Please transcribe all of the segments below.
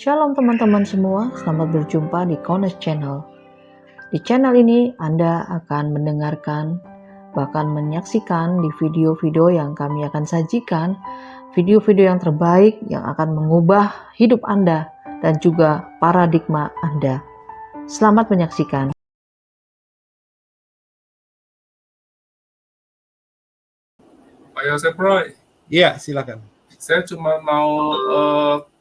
Shalom teman-teman semua, selamat berjumpa di Kones Channel. Di channel ini Anda akan mendengarkan, bahkan menyaksikan di video-video yang kami akan sajikan, video-video yang terbaik yang akan mengubah hidup Anda dan juga paradigma Anda. Selamat menyaksikan. Pak Yosef Roy. Iya, silakan. Saya cuma mau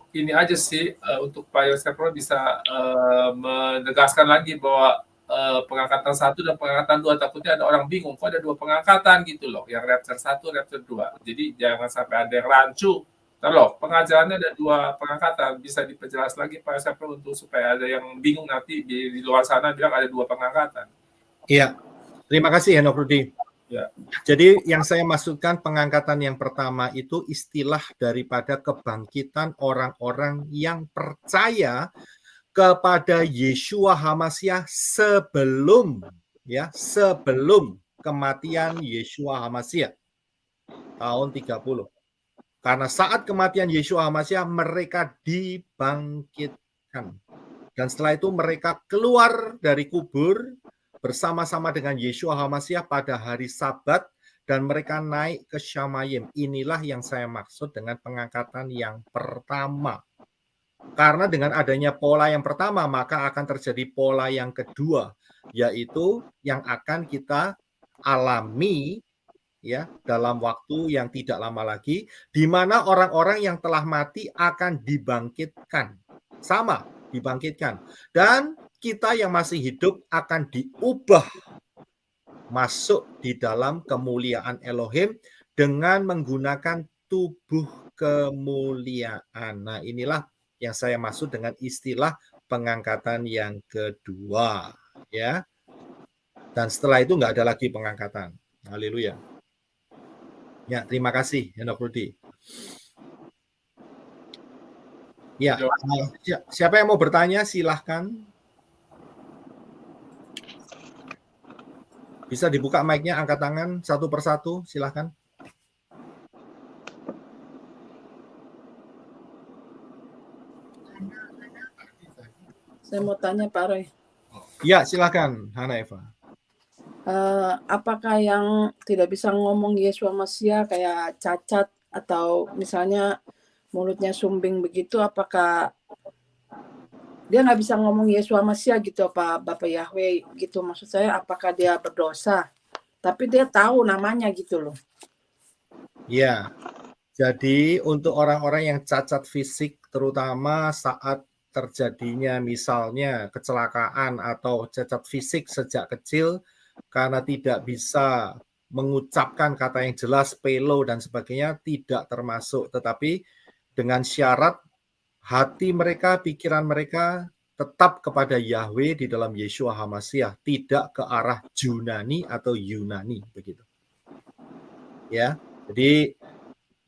ini aja sih untuk Pak Yosef Roy bisa menegaskan lagi bahwa pengangkatan 1 dan pengangkatan 2, takutnya ada orang bingung kok ada 2 pengangkatan gitu loh, yang Rapture 1, Rapture 2. Jadi jangan sampai ada yang rancu. Loh, pengajarannya ada 2 pengangkatan, bisa diperjelas lagi Pak Yosef Roy untuk supaya ada yang bingung nanti di luar sana bilang ada 2 pengangkatan. Iya, terima kasih Henok Rudi. Ya. Jadi yang saya maksudkan pengangkatan yang pertama itu istilah daripada kebangkitan orang-orang yang percaya kepada Yeshua HaMasyiah sebelum kematian Yeshua HaMasyiah tahun 30. Karena saat kematian Yeshua HaMasyiah mereka dibangkitkan. Dan setelah itu mereka keluar dari kubur bersama-sama dengan Yeshua HaMasyiah pada hari Sabat dan mereka naik ke Syamayim. Inilah yang saya maksud dengan pengangkatan yang pertama. Karena dengan adanya pola yang pertama, maka akan terjadi pola yang kedua, yaitu yang akan kita alami ya dalam waktu yang tidak lama lagi, di mana orang-orang yang telah mati akan dibangkitkan. Sama, dibangkitkan. Dan kita yang masih hidup akan diubah masuk di dalam kemuliaan Elohim dengan menggunakan tubuh kemuliaan. Nah, inilah yang saya maksud dengan istilah pengangkatan yang kedua, ya. Dan setelah itu nggak ada lagi pengangkatan. Haleluya. Ya, terima kasih Henok Rudi. Ya, siapa yang mau bertanya silahkan. Bisa dibuka mic-nya, angkat tangan satu persatu, silahkan. Saya mau tanya Pak Roy. Ya, silahkan Hana Eva. Apakah yang tidak bisa ngomong Yeshua Masya kayak cacat atau misalnya mulutnya sumbing begitu, apakah dia nggak bisa ngomong Yeshua Masya gitu Pak Bapak Yahweh gitu, maksud saya apakah dia berdosa tapi dia tahu namanya gitu loh. Ya, jadi untuk orang-orang yang cacat fisik terutama saat terjadinya misalnya kecelakaan atau cacat fisik sejak kecil karena tidak bisa mengucapkan kata yang jelas, pelo dan sebagainya tidak termasuk, tetapi dengan syarat hati mereka, pikiran mereka tetap kepada Yahweh di dalam Yeshua HaMasyiah, tidak ke arah Junani atau Yunani begitu. Ya, jadi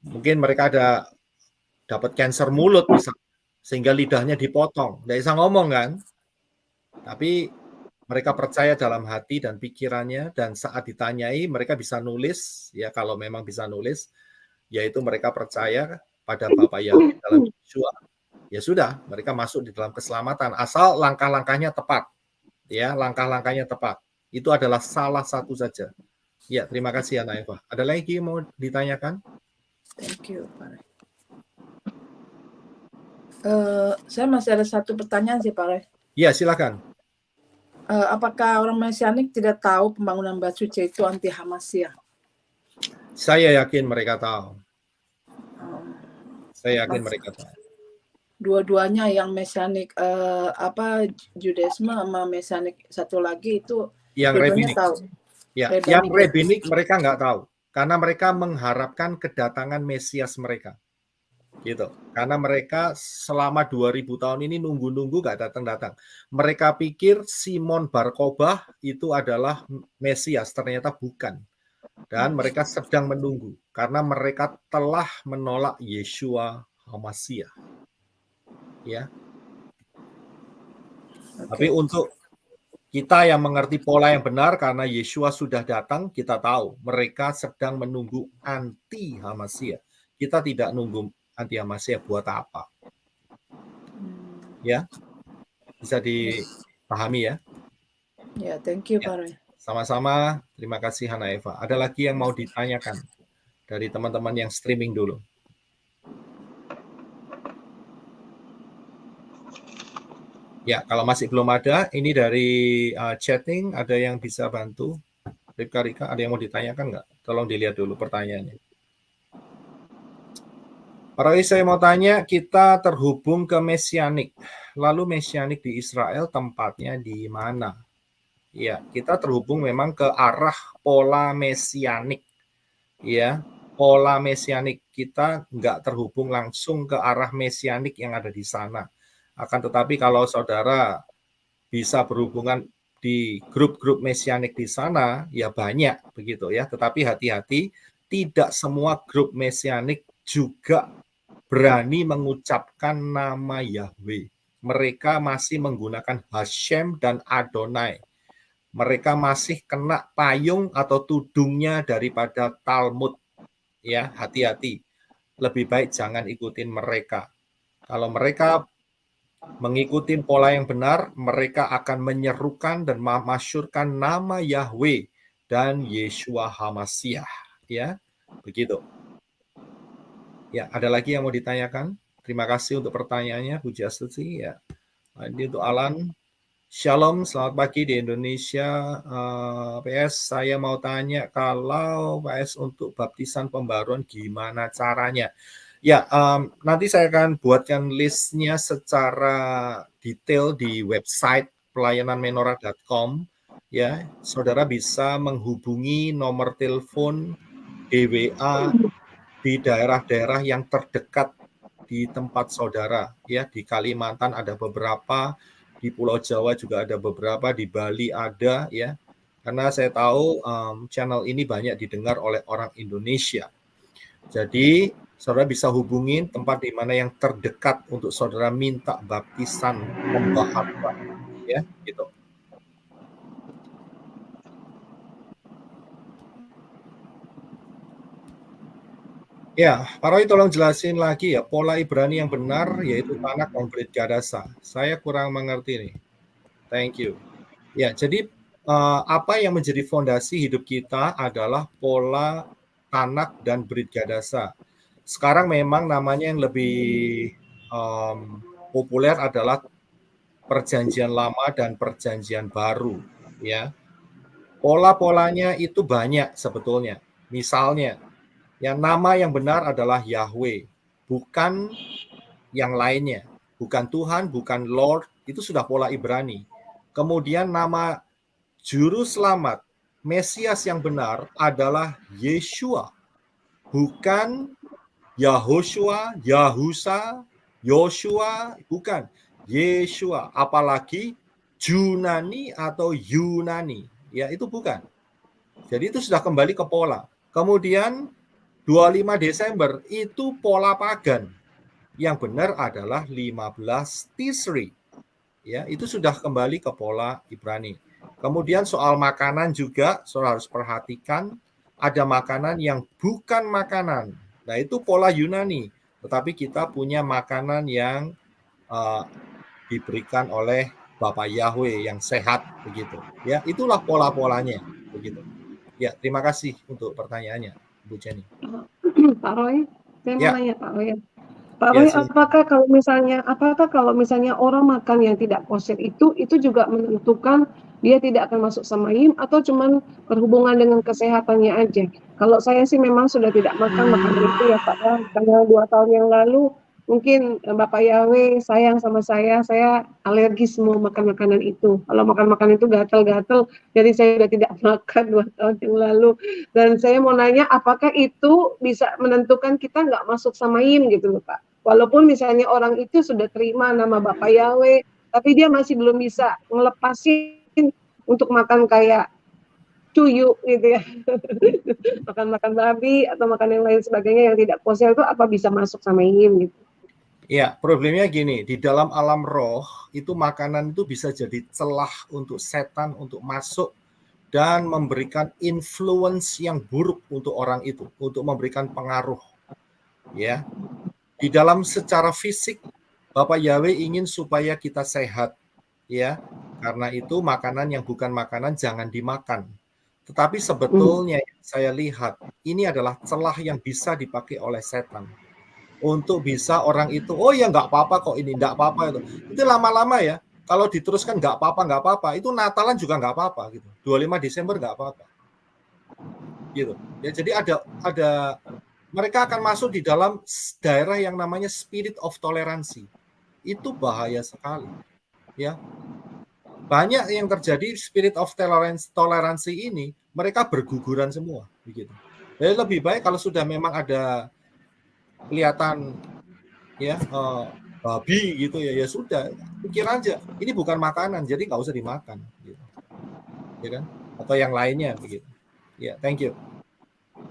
mungkin mereka ada dapat kanker mulut misalnya, sehingga lidahnya dipotong, nggak bisa ngomong kan? Tapi mereka percaya dalam hati dan pikirannya, dan saat ditanyai mereka bisa nulis, ya kalau memang bisa nulis, yaitu mereka percaya pada Bapa Yahweh dalam Yeshua. Ya sudah, mereka masuk di dalam keselamatan, asal langkah-langkahnya tepat. Ya, langkah-langkahnya tepat. Itu adalah salah satu saja. Ya, terima kasih Ana Eva. Ada lagi yang mau ditanyakan? Thank you Pak Roy. Saya masih ada satu pertanyaan sih Pak Roy. Ya, silakan. Apakah orang Mesianik tidak tahu pembangunan Bait Suci itu anti Hamasya? Saya yakin mereka tahu. Saya yakin mereka tahu. Dua-duanya yang Mesianik Judaisme sama Mesianik satu lagi itu yang Rabinik tahu. Ya, yang Rabinik mereka nggak tahu karena mereka mengharapkan kedatangan Mesias mereka. Gitu. Karena mereka selama 2000 tahun ini nunggu-nunggu nggak datang-datang. Mereka pikir Simon Bar-Kobah itu adalah Mesias, ternyata bukan. Dan mereka sedang menunggu karena mereka telah menolak Yeshua HaMasyiah. Ya. Tapi untuk kita yang mengerti pola yang benar karena Yeshua sudah datang, kita tahu mereka sedang menunggu anti HaMasyiah. Kita tidak nunggu anti HaMasyiah buat apa? Ya, bisa dipahami ya. Ya, thank you Ya. Pak Roy. Sama-sama, terima kasih Hana Eva. Ada lagi yang mau ditanyakan dari teman-teman yang streaming dulu? Ya, kalau masih belum ada, ini dari chatting, ada yang bisa bantu? Rika, ada yang mau ditanyakan nggak? Tolong dilihat dulu pertanyaannya. Pak Roy, saya mau tanya, kita terhubung ke Mesianik. Lalu Mesianik di Israel tempatnya di mana? Ya, kita terhubung memang ke arah pola Mesianik. Ya, pola Mesianik, kita nggak terhubung langsung ke arah Mesianik yang ada di sana. Akan tetapi kalau saudara bisa berhubungan di grup-grup Mesianik di sana, ya banyak begitu ya. Tetapi hati-hati, tidak semua grup Mesianik juga berani mengucapkan nama Yahweh. Mereka masih menggunakan Hashem dan Adonai. Mereka masih kena payung atau tudungnya daripada Talmud. Ya, hati-hati. Lebih baik jangan ikutin mereka. Kalau mereka mengikuti pola yang benar, mereka akan menyerukan dan memasyurkan nama Yahweh dan Yeshua HaMashiach. Ya, begitu. Ya, ada lagi yang mau ditanyakan? Terima kasih untuk pertanyaannya, Puji Astuti. Ya, ini untuk Alan. Shalom, selamat pagi di Indonesia. PS, saya mau tanya kalau PS untuk baptisan pembaruan gimana caranya? Ya, nanti saya akan buatkan listnya secara detail di website pelayananmenora.com. Ya, saudara bisa menghubungi nomor telepon DWA di daerah-daerah yang terdekat di tempat saudara. Ya, di Kalimantan ada beberapa, di Pulau Jawa juga ada beberapa, di Bali ada ya. Karena saya tahu channel ini banyak didengar oleh orang Indonesia. Jadi saudara bisa hubungin tempat di mana yang terdekat untuk saudara minta baptisan pembaharuan ya, gitu. Ya, Pak Roy tolong jelasin lagi ya, pola Ibrani yang benar yaitu Tanak dan Brit Gadasa. Saya kurang mengerti nih. Thank you. Ya, jadi apa yang menjadi fondasi hidup kita adalah pola Tanak dan Brit Gadasa. Sekarang memang namanya yang lebih populer adalah Perjanjian Lama dan Perjanjian Baru. Ya, pola-polanya itu banyak sebetulnya. Misalnya, yang nama yang benar adalah Yahweh, bukan yang lainnya. Bukan Tuhan, bukan Lord, itu sudah pola Ibrani. Kemudian nama Juru Selamat, Mesias yang benar adalah Yeshua, bukan Yahoshua, Yahusa, Yoshua, bukan. Yeshua, apalagi Junani atau Yunani, ya itu bukan. Jadi itu sudah kembali ke pola. Kemudian 25 Desember itu pola pagan. Yang benar adalah 15 Tisri. Ya, itu sudah kembali ke pola Ibrani. Kemudian soal makanan juga, saudara harus perhatikan ada makanan yang bukan makanan. Nah, itu pola Yunani. Tetapi kita punya makanan yang diberikan oleh Bapak Yahweh yang sehat begitu. Ya, itulah pola-polanya begitu. Ya, terima kasih untuk pertanyaannya, Bu Jenny. Pak Roy, saya mau Ya. nanya Pak Roy. Pak Ya, Roy, silakan. apakah kalau misalnya orang makan yang tidak kosher itu juga menentukan dia tidak akan masuk Samayim atau cuman berhubungan dengan kesehatannya aja? Kalau saya sih memang sudah tidak makan makanan itu ya Pak ya. Karena 2 tahun yang lalu mungkin Bapak Yahweh sayang sama saya alergi semua makan makanan itu. Kalau makan makanan itu gatal-gatal, jadi saya sudah tidak makan 2 tahun yang lalu. Dan saya mau nanya, apakah itu bisa menentukan kita nggak masuk Samayim gitu loh Pak? Walaupun misalnya orang itu sudah terima nama Bapak Yahweh, tapi dia masih belum bisa ngelepasin untuk makan kayak cuyu gitu ya. Makan babi atau makan yang lain sebagainya yang tidak kosher itu apa bisa masuk Samayim gitu? Ya, problemnya gini, di dalam alam roh itu makanan itu bisa jadi celah untuk setan untuk masuk dan memberikan influence yang buruk untuk orang itu, untuk memberikan pengaruh. Ya. Di dalam secara fisik Bapak Yahweh ingin supaya kita sehat, ya. Karena itu makanan yang bukan makanan jangan dimakan. Tetapi sebetulnya saya lihat ini adalah celah yang bisa dipakai oleh setan untuk bisa orang itu, oh ya nggak apa-apa kok ini, nggak apa-apa itu lama-lama ya. Kalau diteruskan nggak apa-apa, itu Natalan juga nggak apa-apa gitu. 25 Desember nggak apa-apa, gitu. Ya jadi ada mereka akan masuk di dalam daerah yang namanya spirit of toleransi. Itu bahaya sekali, ya. Banyak yang terjadi spirit of toleransi ini, mereka berguguran semua, begitu. Jadi lebih baik kalau sudah memang ada kelihatan ya babi gitu ya sudah pikir aja ini bukan makanan jadi nggak usah dimakan gitu. Ya kan atau yang lainnya begitu ya. Thank you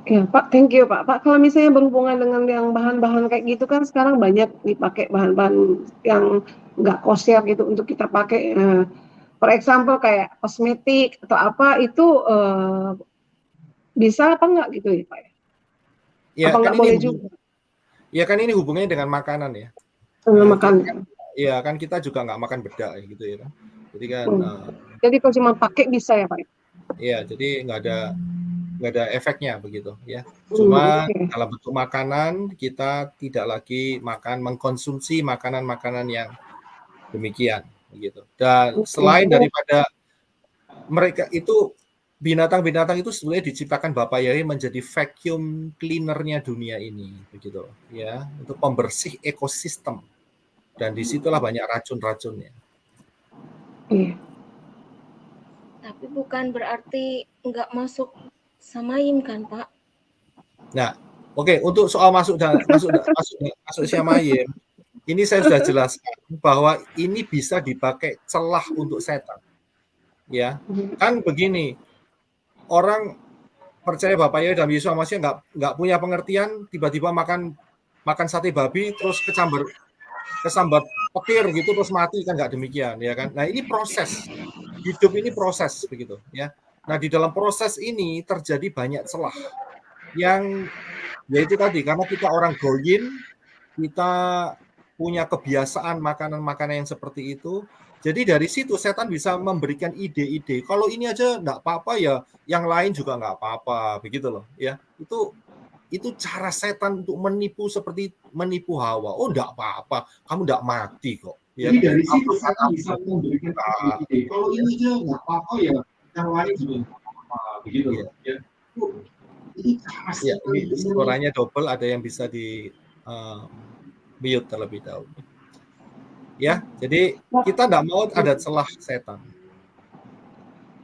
Ya Pak, thank you Pak. Pak, kalau misalnya berhubungan dengan yang bahan-bahan kayak gitu kan sekarang banyak dipakai bahan-bahan yang nggak kosher gitu untuk kita pakai. For example kayak kosmetik atau apa itu bisa apa nggak gitu ya Pak? ya Apa kan nggak ini boleh juga? ya kan ini hubungannya dengan makanan ya. Makan. Ya kan kita juga nggak makan bedak gitu ya kan. Jadi kan jadi kalau cuma pakai bisa ya Pak? Ya jadi nggak ada efeknya begitu ya. Cuma dalam bentuk makanan kita tidak lagi mengkonsumsi makanan-makanan yang demikian begitu. Dan selain daripada mereka itu binatang-binatang itu sebenarnya diciptakan Bapak Yahweh menjadi vacuum cleaner-nya dunia ini begitu ya, untuk pembersih ekosistem. Dan disitulah banyak racun-racunnya. Iya. Tapi bukan berarti nggak masuk Samayim kan Pak? Nah, oke, untuk soal masuk Samayim, ini saya sudah jelaskan bahwa ini bisa dipakai celah untuk setan. Ya, kan begini, orang percaya Bapak Yahweh dalam Yesus Masih nggak punya pengertian, tiba-tiba makan sate babi terus kesambar petir gitu terus mati, kan nggak demikian ya kan. Nah ini proses hidup, ini proses begitu ya. Nah di dalam proses ini terjadi banyak celah yang yaitu tadi karena kita orang goyim, kita punya kebiasaan makanan-makanan yang seperti itu. Jadi dari situ setan bisa memberikan ide-ide. Kalau ini aja nggak apa-apa ya, yang lain juga nggak apa-apa, begitu loh ya. Itu cara setan untuk menipu seperti menipu Hawa. Oh nggak apa-apa, kamu nggak mati kok. Ya. Jadi dari situ setan bisa memberikan ide. Kalau ini aja nggak apa-apa ya, yang lain juga nggak apa-apa, begitu loh ya. Ini cara setan. Ini suaranya double, ada yang bisa di mute terlebih dahulu. Ya, jadi kita nggak mau ada celah setan.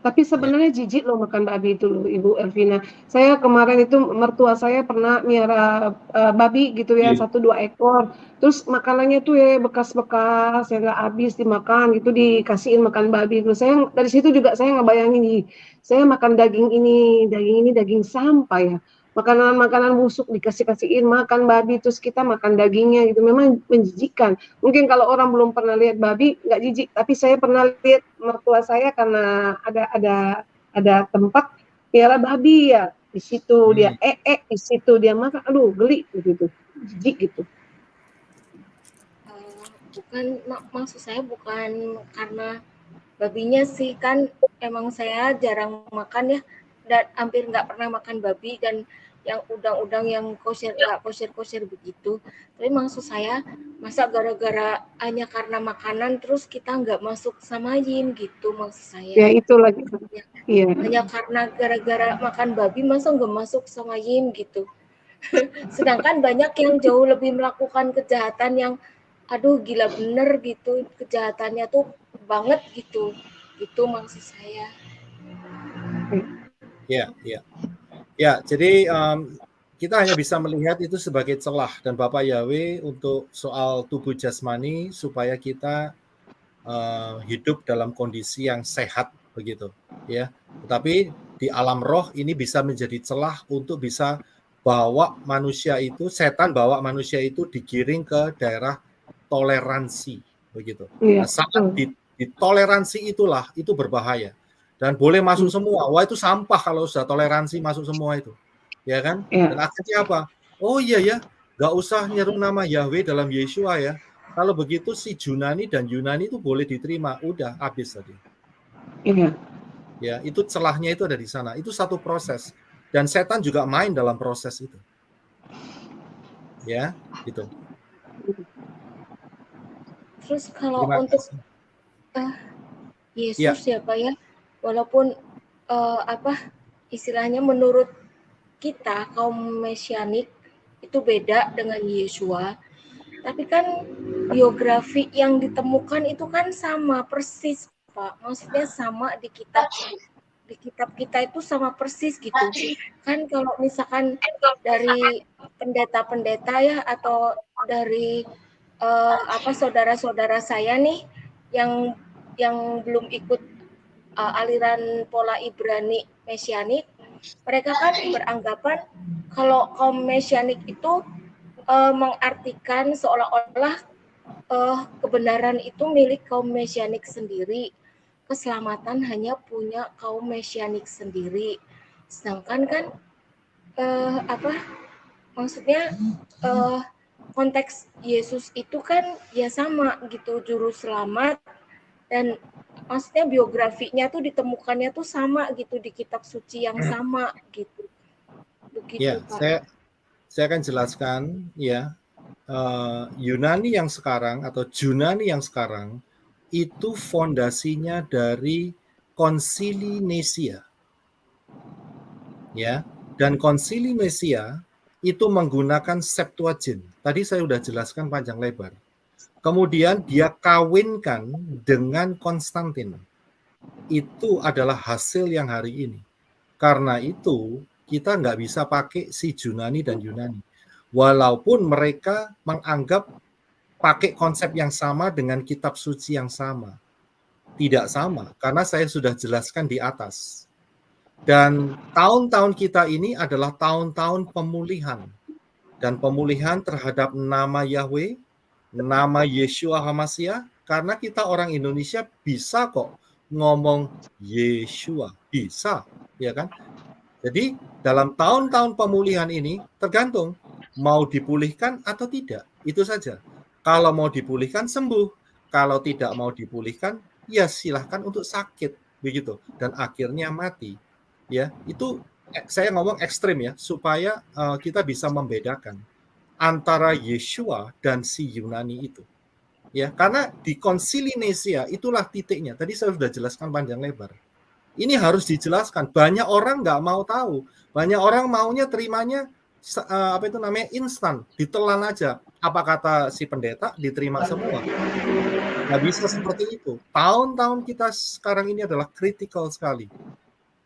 Tapi sebenarnya jijik loh makan babi itu loh, Ibu Elvina. Saya kemarin itu mertua saya pernah miara babi gitu ya, 1-2 ekor. Terus makanannya tuh ya bekas-bekas, yang nggak habis dimakan gitu, dikasihin makan babi. Terus saya dari situ juga saya ngebayangin nih, saya makan daging ini daging sampah ya. Makanan-makanan busuk dikasihin makan babi, terus kita makan dagingnya gitu, memang menjijikkan. Mungkin kalau orang belum pernah lihat babi nggak jijik, tapi saya pernah lihat mertua saya karena ada tempat piara babi ya, di situ dia di situ dia makan, aduh geli gitu, jijik gitu. Bukan, maksud saya bukan karena babinya sih, kan emang saya jarang makan ya, dan hampir nggak pernah makan babi, dan yang udang-udang yang kosher begitu. Tapi maksud saya, masa gara-gara hanya karena makanan terus kita nggak masuk Samayim gitu maksud saya. Ya itu lagi. Iya. Hanya karena gara-gara makan babi masa nggak masuk Samayim gitu. Sedangkan banyak yang jauh lebih melakukan kejahatan yang aduh gila bener gitu, kejahatannya tuh banget gitu. Itu maksud saya. Ya, jadi kita hanya bisa melihat itu sebagai celah, dan Bapak Yahweh untuk soal tubuh jasmani supaya kita hidup dalam kondisi yang sehat begitu ya. Tetapi di alam roh ini bisa menjadi celah untuk bisa bawa manusia itu, setan bawa manusia itu digiring ke daerah toleransi begitu. Nah, saat di toleransi itulah itu berbahaya. Dan boleh masuk semua. Wah itu sampah kalau sudah toleransi masuk semua itu, ya kan? Dan akhirnya apa? Oh iya ya, nggak usah nyeru nama Yahweh dalam Yeshua ya. Kalau begitu si Junani dan Yunani itu boleh diterima, udah habis tadi. Iya. Ya, itu celahnya itu ada di sana. Itu satu proses. Dan setan juga main dalam proses itu. Ya, gitu. Terus kalau Terima untuk kasih. Yesus ya Pak ya, walaupun istilahnya menurut kita kaum Mesianik itu beda dengan Yesua, tapi kan biografi yang ditemukan itu kan sama persis Pak, maksudnya sama di kitab kita itu sama persis gitu kan. Kalau misalkan dari pendeta-pendeta ya atau dari saudara-saudara saya nih yang belum ikut aliran pola Ibrani Mesianik, mereka kan beranggapan kalau kaum Mesianik itu mengartikan seolah-olah kebenaran itu milik kaum Mesianik sendiri, keselamatan hanya punya kaum Mesianik sendiri. Sedangkan kan maksudnya konteks Yesus itu kan ya sama gitu, juru selamat, dan maksudnya biografinya tuh ditemukannya tuh sama gitu di kitab suci yang sama gitu. Begitu Ya, Pak. saya akan jelaskan ya. Yunani yang sekarang atau Junani yang sekarang itu fondasinya dari Konsili Nicea. Ya, dan Konsili Nicea itu menggunakan Septuagint. Tadi saya sudah jelaskan panjang lebar. Kemudian dia kawinkan dengan Konstantin. Itu adalah hasil yang hari ini. Karena itu kita nggak bisa pakai si Junani dan Yunani. Walaupun mereka menganggap pakai konsep yang sama dengan kitab suci yang sama. Tidak sama, karena saya sudah jelaskan di atas. Dan tahun-tahun kita ini adalah tahun-tahun pemulihan. Dan pemulihan terhadap nama Yahweh, nama Yeshua HaMashiach, karena kita orang Indonesia bisa kok ngomong Yeshua, bisa, ya kan? Jadi dalam tahun-tahun pemulihan ini tergantung mau dipulihkan atau tidak, itu saja. Kalau mau dipulihkan sembuh, kalau tidak mau dipulihkan ya silahkan untuk sakit begitu dan akhirnya mati. Ya, itu saya ngomong ekstrim ya supaya kita bisa membedakan antara Yeshua dan si Yunani itu. Ya, karena di Konsili Nicea itulah titiknya. Tadi saya sudah jelaskan panjang lebar. Ini harus dijelaskan. Banyak orang nggak mau tahu. Banyak orang maunya terimanya instan, ditelan aja. Apa kata si pendeta, diterima semua. Nggak bisa seperti itu. Tahun-tahun kita sekarang ini adalah kritikal sekali.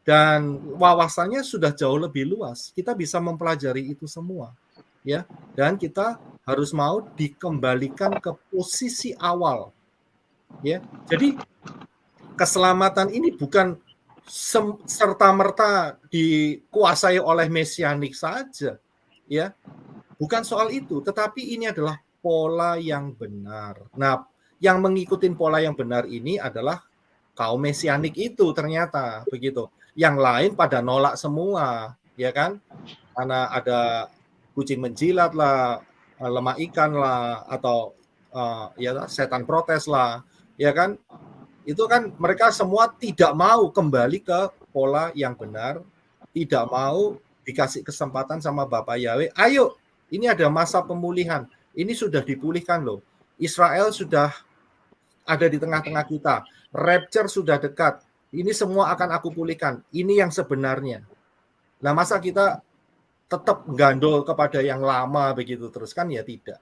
Dan wawasannya sudah jauh lebih luas. Kita bisa mempelajari itu semua. Ya, dan kita harus mau dikembalikan ke posisi awal. Ya, jadi keselamatan ini bukan serta-merta dikuasai oleh mesianik saja, ya. Bukan soal itu, tetapi ini adalah pola yang benar. Nah, yang mengikuti pola yang benar ini adalah kaum mesianik itu ternyata begitu. Yang lain pada nolak semua, ya kan? Karena ada kucing menjilat lah, lemah ikan lah, atau ya setan protes lah, ya kan? Itu kan mereka semua tidak mau kembali ke pola yang benar, tidak mau dikasih kesempatan sama Bapak Yahweh. Ayo, ini ada masa pemulihan. Ini sudah dipulihkan loh. Israel sudah ada di tengah-tengah kita. Rapture sudah dekat. Ini semua akan aku pulihkan. Ini yang sebenarnya. Nah, masa kita tetap gandol kepada yang lama begitu terus kan ya tidak.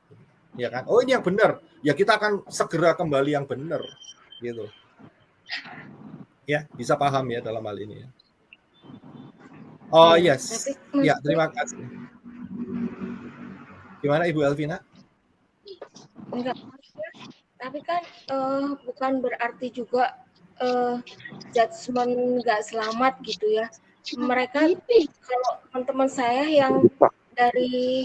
Ya kan? Oh, ini yang benar. Ya kita akan segera kembali yang benar. Gitu. Ya, bisa paham ya dalam hal ini ya. Oh yes, ya terima kasih. Gimana Ibu Elvina? Enggak, tapi kan bukan berarti juga judgement nggak selamat gitu ya. Mereka kalau teman-teman saya yang dari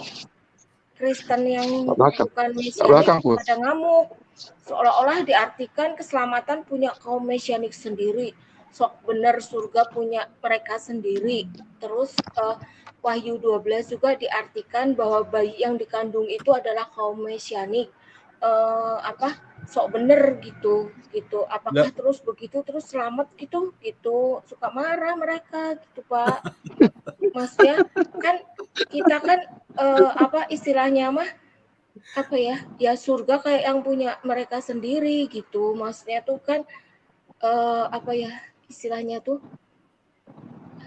Kristen yang bukan Mesianik pada ngamuk, seolah-olah diartikan keselamatan punya kaum Mesianik sendiri, sok benar surga punya mereka sendiri. Terus Wahyu 12 juga diartikan bahwa bayi yang dikandung itu adalah kaum Mesianik. sok bener gitu. Apakah Lah. terus begitu terus selamat gitu suka marah mereka gitu Pak. Maksudnya kan kita kan istilahnya mah ya surga kayak yang punya mereka sendiri gitu. Maksudnya tuh kan istilahnya tuh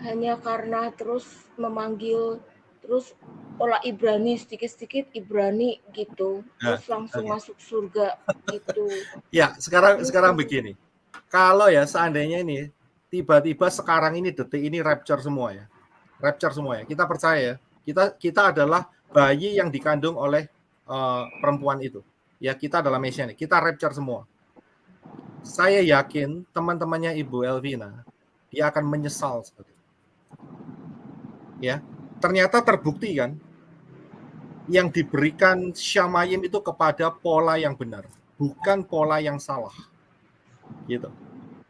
hanya karena terus memanggil terus olah Ibrani sedikit-sedikit Ibrani gitu terus langsung masuk surga gitu. Ya, sekarang begini. Kalau ya seandainya ini tiba-tiba sekarang ini detik ini rapture semua ya. Rapture semua ya. Kita percaya ya. Kita adalah bayi yang dikandung oleh perempuan itu. Ya, kita adalah Mesias. Kita rapture semua. Saya yakin teman-temannya Ibu Elvina dia akan menyesal seperti itu. Ya, ternyata terbukti kan yang diberikan Syamayim itu kepada pola yang benar, bukan pola yang salah. Gitu.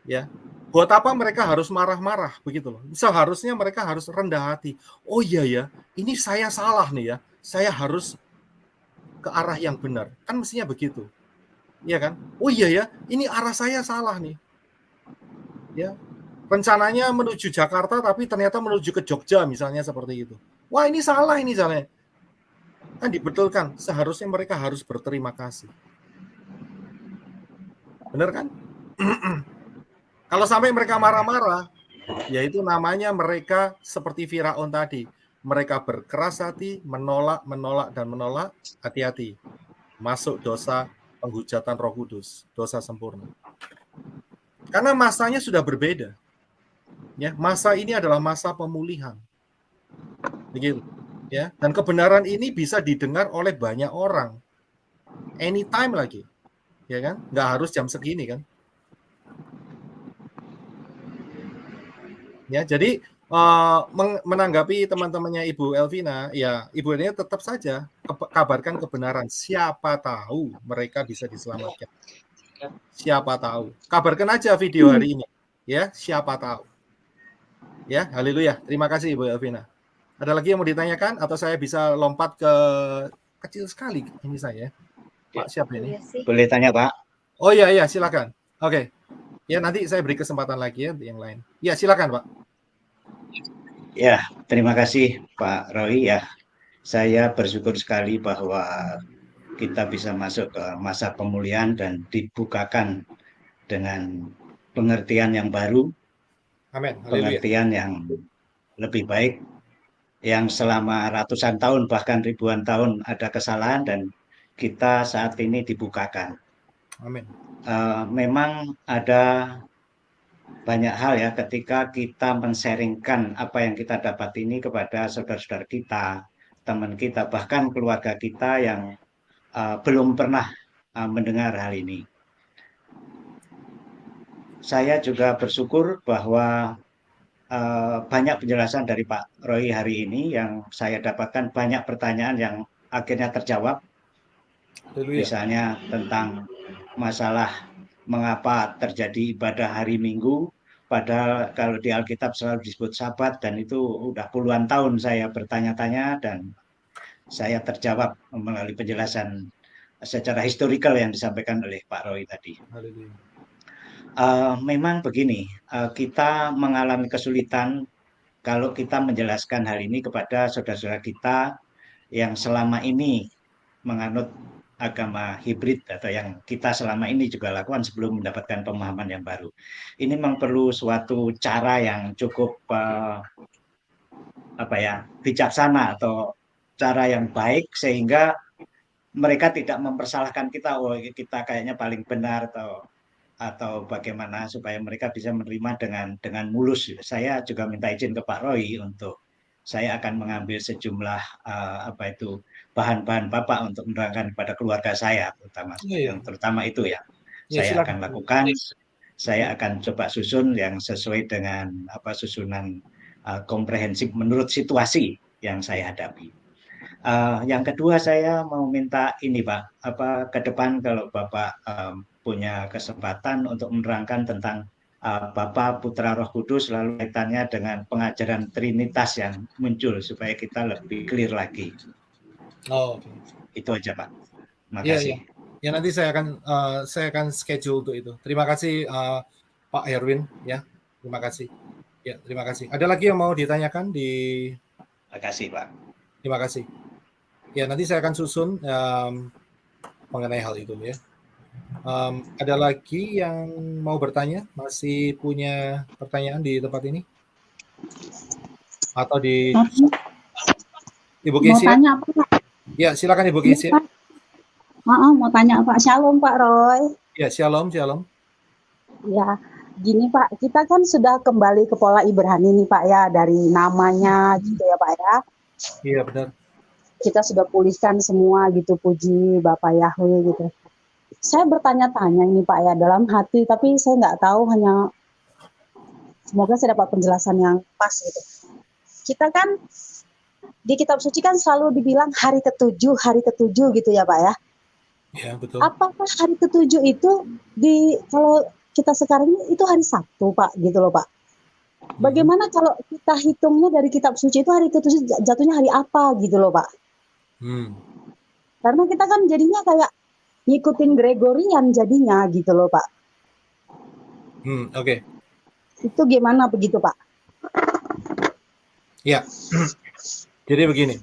Ya. Buat apa mereka harus marah-marah begitu loh. Seharusnya mereka harus rendah hati. Oh iya ya, ini saya salah nih ya. Saya harus ke arah yang benar. Kan mestinya begitu. Iya kan? Oh iya ya, ini arah saya salah nih. Ya. Rencananya menuju Jakarta tapi ternyata menuju ke Jogja misalnya seperti itu. Wah, ini salah ini misalnya. Kan dibetulkan, seharusnya mereka harus berterima kasih. Benar kan? Kalau sampai mereka marah-marah, yaitu namanya mereka seperti Firaun tadi. Mereka berkeras hati, menolak, dan menolak. Hati-hati. Masuk dosa penghujatan Roh Kudus, dosa sempurna. Karena masanya sudah berbeda. Ya, masa ini adalah masa pemulihan. Begitu. Ya, dan kebenaran ini bisa didengar oleh banyak orang. Anytime lagi. Ya kan? Nggak harus jam segini kan? Ya, jadi menanggapi teman-temannya Ibu Elvina, ya Ibu Elvina tetap saja kabarkan kebenaran. Siapa tahu mereka bisa diselamatkan. Siapa tahu. Kabarkan aja video hari ini. Ya, siapa tahu. Ya, haleluya. Terima kasih Ibu Elvina. Ada lagi yang mau ditanyakan atau saya bisa lompat ke kecil sekali ini saya. Pak siapa ini? Boleh tanya Pak? Oh iya, silakan. Oke. Ya, nanti saya beri kesempatan lagi ya yang lain. Ya, silakan Pak. Ya, terima kasih Pak Roy ya. Saya bersyukur sekali bahwa kita bisa masuk ke masa pemulihan dan dibukakan dengan pengertian yang baru. Amin. Pengertian yang lebih baik, yang selama ratusan tahun bahkan ribuan tahun ada kesalahan dan kita saat ini dibukakan. Amin. Memang ada banyak hal ya ketika kita men-sharingkan apa yang kita dapat ini kepada saudara-saudara kita, teman kita, bahkan keluarga kita yang belum pernah mendengar hal ini. Saya juga bersyukur bahwa banyak penjelasan dari Pak Roy hari ini yang saya dapatkan banyak pertanyaan yang akhirnya terjawab. Misalnya tentang masalah mengapa terjadi ibadah hari Minggu, padahal kalau di Alkitab selalu disebut Sabat, dan itu udah puluhan tahun saya bertanya-tanya dan saya terjawab melalui penjelasan secara historikal yang disampaikan oleh Pak Roy tadi. Memang begini, kita mengalami kesulitan kalau kita menjelaskan hal ini kepada saudara-saudara kita yang selama ini menganut agama hibrid atau yang kita selama ini juga lakukan sebelum mendapatkan pemahaman yang baru. Ini memang perlu suatu cara yang cukup bijaksana atau cara yang baik sehingga mereka tidak mempersalahkan kita, oh kita kayaknya paling benar atau bagaimana, supaya mereka bisa menerima dengan mulus. Saya juga minta izin ke Pak Roy untuk saya akan mengambil sejumlah bahan-bahan Bapak untuk menerangkan kepada keluarga saya, terutama itu ya. Saya akan lakukan, saya akan coba susun yang sesuai dengan susunan komprehensif menurut situasi yang saya hadapi. Yang kedua saya mau minta ini Pak, ke depan kalau Bapak punya kesempatan untuk menerangkan tentang Bapa, Putra, Roh Kudus, lalu kaitannya dengan pengajaran Trinitas yang muncul supaya kita lebih clear lagi. Oh, itu aja Pak. Terima kasih. Ya nanti saya akan schedule untuk itu. Terima kasih Pak Herwin ya. Terima kasih. Ya, terima kasih. Ada lagi yang mau ditanyakan di Terima kasih, Pak. Terima kasih. Ya, nanti saya akan susun mengenai hal itu ya. Ada lagi yang mau bertanya? Masih punya pertanyaan di tempat ini? Atau di Ibu Mau Kesia? tanya apa, Pak? Ya, silakan Ibu Iya, Kesia. Pak. Mau tanya Pak. Shalom Pak Roy. Ya, shalom. Ya, gini Pak, kita kan sudah kembali ke pola Ibrani nih Pak ya, dari namanya gitu ya Pak ya. Iya, benar. Kita sudah pulihkan semua gitu, puji Bapak Yahweh gitu. Saya bertanya-tanya ini Pak ya, dalam hati, tapi saya nggak tahu, hanya semoga saya dapat penjelasan yang pas gitu. Kita kan di kitab suci kan selalu dibilang hari ketujuh gitu ya Pak ya. Ya, betul. Apakah hari ketujuh itu kalau kita sekarang ini itu hari Sabtu Pak gitu loh Pak. Bagaimana kalau kita hitungnya dari kitab suci itu hari ketujuh jatuhnya hari apa gitu loh Pak? Karena kita kan jadinya kayak ngikutin Gregorian jadinya gitu loh Pak. Oke. Itu gimana begitu Pak? Ya. Jadi begini.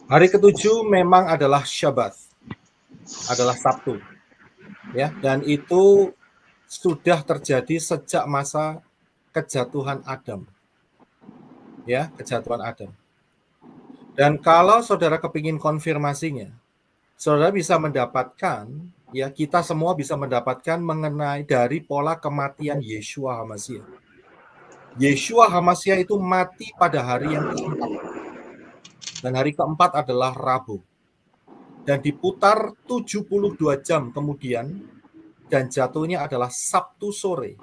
Hari ketujuh memang adalah Syabat. Adalah Sabtu. Ya, dan itu sudah terjadi sejak masa kejatuhan Adam. Ya, kejatuhan Adam. Dan kalau saudara kepingin konfirmasinya, saudara bisa mendapatkan, ya kita semua bisa mendapatkan mengenai dari pola kematian Yeshua HaMashiach. Yeshua HaMashiach itu mati pada hari yang keempat. Dan hari keempat adalah Rabu. Dan diputar 72 jam kemudian, dan jatuhnya adalah Sabtu sore,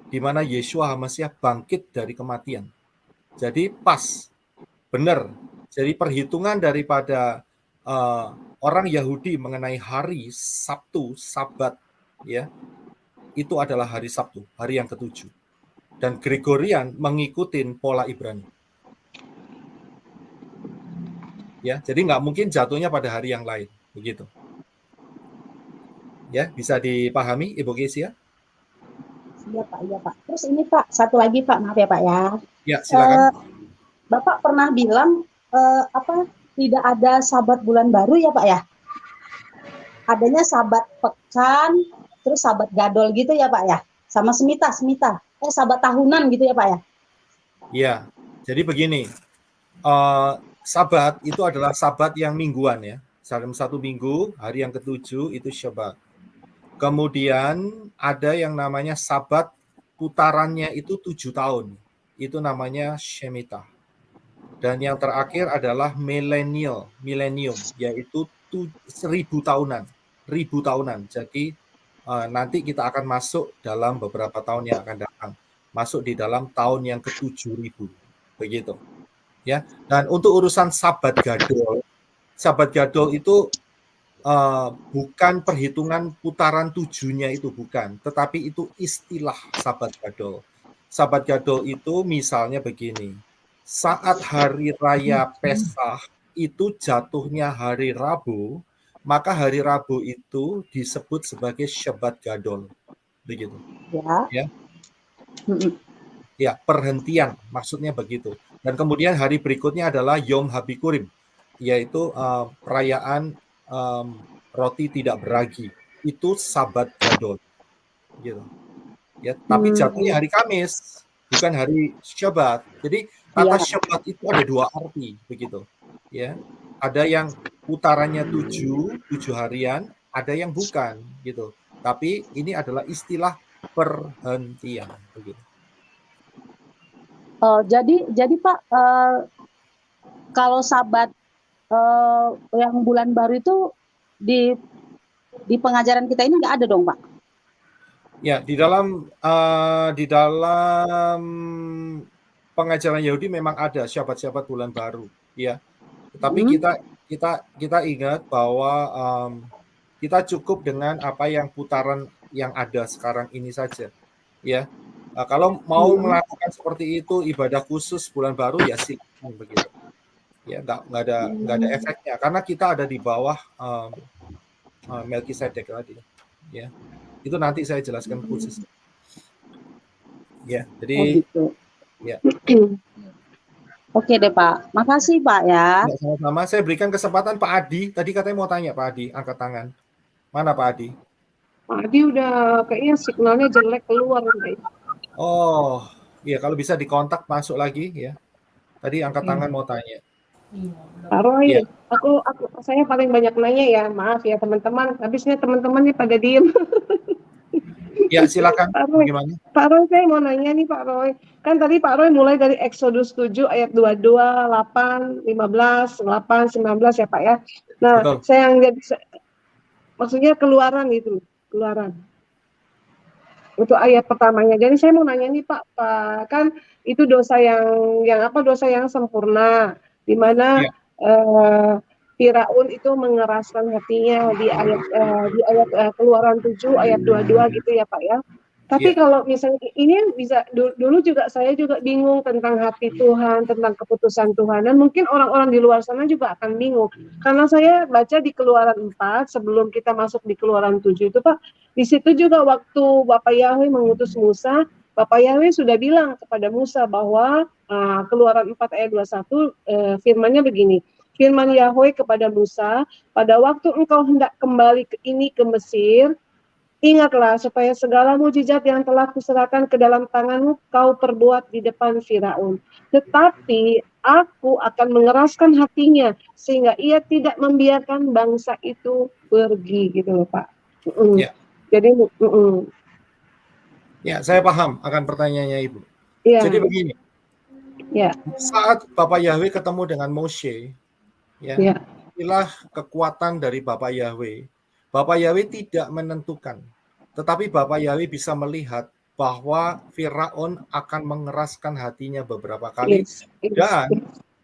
di mana Yeshua HaMashiach bangkit dari kematian. Jadi pas, benar. Jadi perhitungan daripada orang Yahudi mengenai hari Sabtu, Sabat, ya, itu adalah hari Sabtu, hari yang ketujuh. Dan Gregorian mengikuti pola Ibrani. Ya, jadi nggak mungkin jatuhnya pada hari yang lain, begitu. Ya, bisa dipahami Ibu Kesia? Iya Pak. Terus ini Pak, satu lagi Pak, maaf ya Pak ya. Ya, silakan. Bapak pernah bilang tidak ada Sabat bulan baru ya Pak ya? Adanya Sabat pekan, terus Sabat gadol gitu ya Pak ya? Sama semita. Sabat tahunan gitu ya Pak ya? Iya, jadi begini. Sabat itu adalah Sabat yang mingguan ya. Dalam satu minggu, hari yang ketujuh itu Syabat. Kemudian ada yang namanya Sabat putarannya itu 7 tahun. Itu namanya Shemitah. Dan yang terakhir adalah milenium, yaitu 1000 tahunan. 1000 tahunan. Jadi nanti kita akan masuk dalam beberapa tahun yang akan datang. Masuk di dalam tahun yang ke-7000. Begitu. Ya, dan untuk urusan Sabat Gadol itu bukan perhitungan putaran 7-nya itu bukan, tetapi itu istilah Sabat Gadol. Sabat Gadol itu misalnya begini, saat hari raya Peskah itu jatuhnya hari Rabu, maka hari Rabu itu disebut sebagai Syabat Gadol, begitu. Ya. Ya, perhentian, maksudnya begitu. Dan kemudian hari berikutnya adalah Yom HaBikurim, yaitu perayaan roti tidak beragi. Itu Sabat Gadol. Gitu. Ya, tapi jatuhnya hari Kamis, bukan hari Syabat. Jadi kata Syabat itu ada 2 arti, begitu. Ya. Ada yang putarannya 7 harian, ada yang bukan, gitu. Tapi ini adalah istilah perhentian, begitu. Jadi Pak, kalau Sabat yang bulan baru itu di pengajaran kita ini nggak ada dong Pak? Ya, di dalam pengajaran Yahudi memang ada Syabat-Syabat bulan baru, ya. Tapi kita ingat bahwa kita cukup dengan apa yang putaran yang ada sekarang ini saja, ya. Kalau mau melakukan seperti itu ibadah khusus bulan baru ya silakan begitu. Ya, nggak ada efeknya karena kita ada di bawah Melkisedek tadi. Ya, itu nanti saya jelaskan khusus. Ya, jadi Oh gitu. ya. Oke deh Pak, makasih Pak ya. Ya, sama-sama. Saya berikan kesempatan Pak Adi. Tadi katanya mau tanya Pak Adi, angkat tangan. Mana Pak Adi? Pak Adi udah kayaknya signalnya jelek keluar kayaknya. Oh, iya kalau bisa dikontak masuk lagi ya. Tadi angkat tangan mau tanya. Pak Roy, Iya. saya paling banyak nanya ya, maaf ya teman-teman. Habisnya teman-teman nih pada diem. Ya silakan. Pak Roy, Gimana? Pak Roy, saya mau nanya nih Pak Roy. Kan tadi Pak Roy mulai dari Exodus 7 ayat 22, 8, 15, 8, 19 ya Pak ya. Nah, Betul. saya yang lihat, maksudnya keluaran itu, keluaran. Untuk ayat pertamanya. Jadi saya mau nanya nih Pak, kan itu dosa dosa yang sempurna, di mana Ya. Firaun itu mengeraskan hatinya di ayat Keluaran 7 ayat 22 gitu ya Pak ya. Tapi Ya. kalau misalnya ini bisa dulu juga saya juga bingung tentang hati Tuhan, tentang keputusan Tuhan, dan mungkin orang-orang di luar sana juga akan bingung. Karena saya baca di Keluaran 4 sebelum kita masuk di Keluaran 7 itu Pak, di situ juga waktu Bapak Yahweh mengutus Musa, Bapak Yahweh sudah bilang kepada Musa bahwa Keluaran 4 ayat 21 firman-nya begini. Firman Yahweh kepada Musa, pada waktu engkau hendak kembali ke Mesir, ingatlah supaya segala mujizat yang telah kuserahkan ke dalam tanganmu kau perbuat di depan Firaun. Tetapi aku akan mengeraskan hatinya sehingga ia tidak membiarkan bangsa itu pergi gitu loh Pak. Ya. Jadi Ya, saya paham akan pertanyaannya Ibu. ya. Jadi begini. Ya. Saat Bapak Yahweh ketemu dengan Moshe, ya. Inilah kekuatan dari Bapak Yahweh. Bapak Yahweh tidak menentukan, tetapi Bapak Yahweh bisa melihat bahwa Firaun akan mengeraskan hatinya beberapa kali dan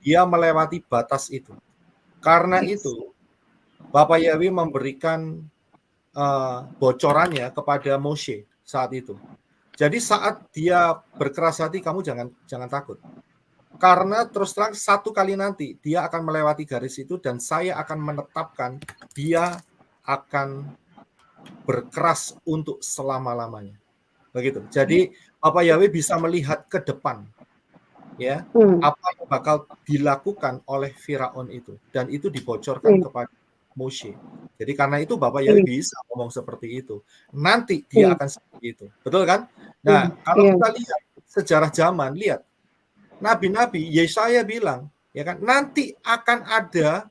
dia melewati batas itu. Karena itu, Bapak Yahweh memberikan bocorannya kepada Moshe saat itu. Jadi saat dia berkeras hati, kamu jangan takut. Karena terus terang satu kali nanti dia akan melewati garis itu dan saya akan menetapkan dia akan berkeras untuk selama-lamanya. Begitu. Jadi Bapak Yahweh bisa melihat ke depan. Ya, apa yang bakal dilakukan oleh Firaun itu dan itu dibocorkan kepada Moshe. Jadi karena itu Bapak Yahweh bisa ngomong seperti itu. Nanti dia akan seperti itu. Betul kan? Nah, kalau kita lihat sejarah zaman, lihat Nabi-nabi, Yesaya bilang, ya kan, nanti akan ada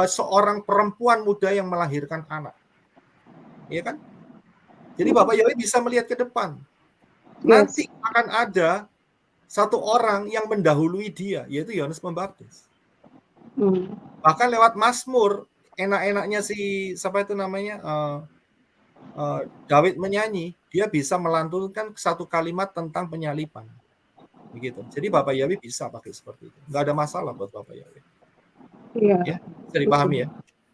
seorang perempuan muda yang melahirkan anak. Ya kan? Jadi Bapak Yahweh bisa melihat ke depan. Nanti akan ada satu orang yang mendahului dia, yaitu Yohanes Pembaptis. Bahkan lewat Mazmur, enak-enaknya siapa itu namanya, Daud menyanyi, dia bisa melantunkan satu kalimat tentang penyalipan. Begitu. Jadi Bapak Yahweh bisa pakai seperti itu. Nggak ada masalah buat Bapak Yahweh. Iya. Ya, bisa dipahami ya?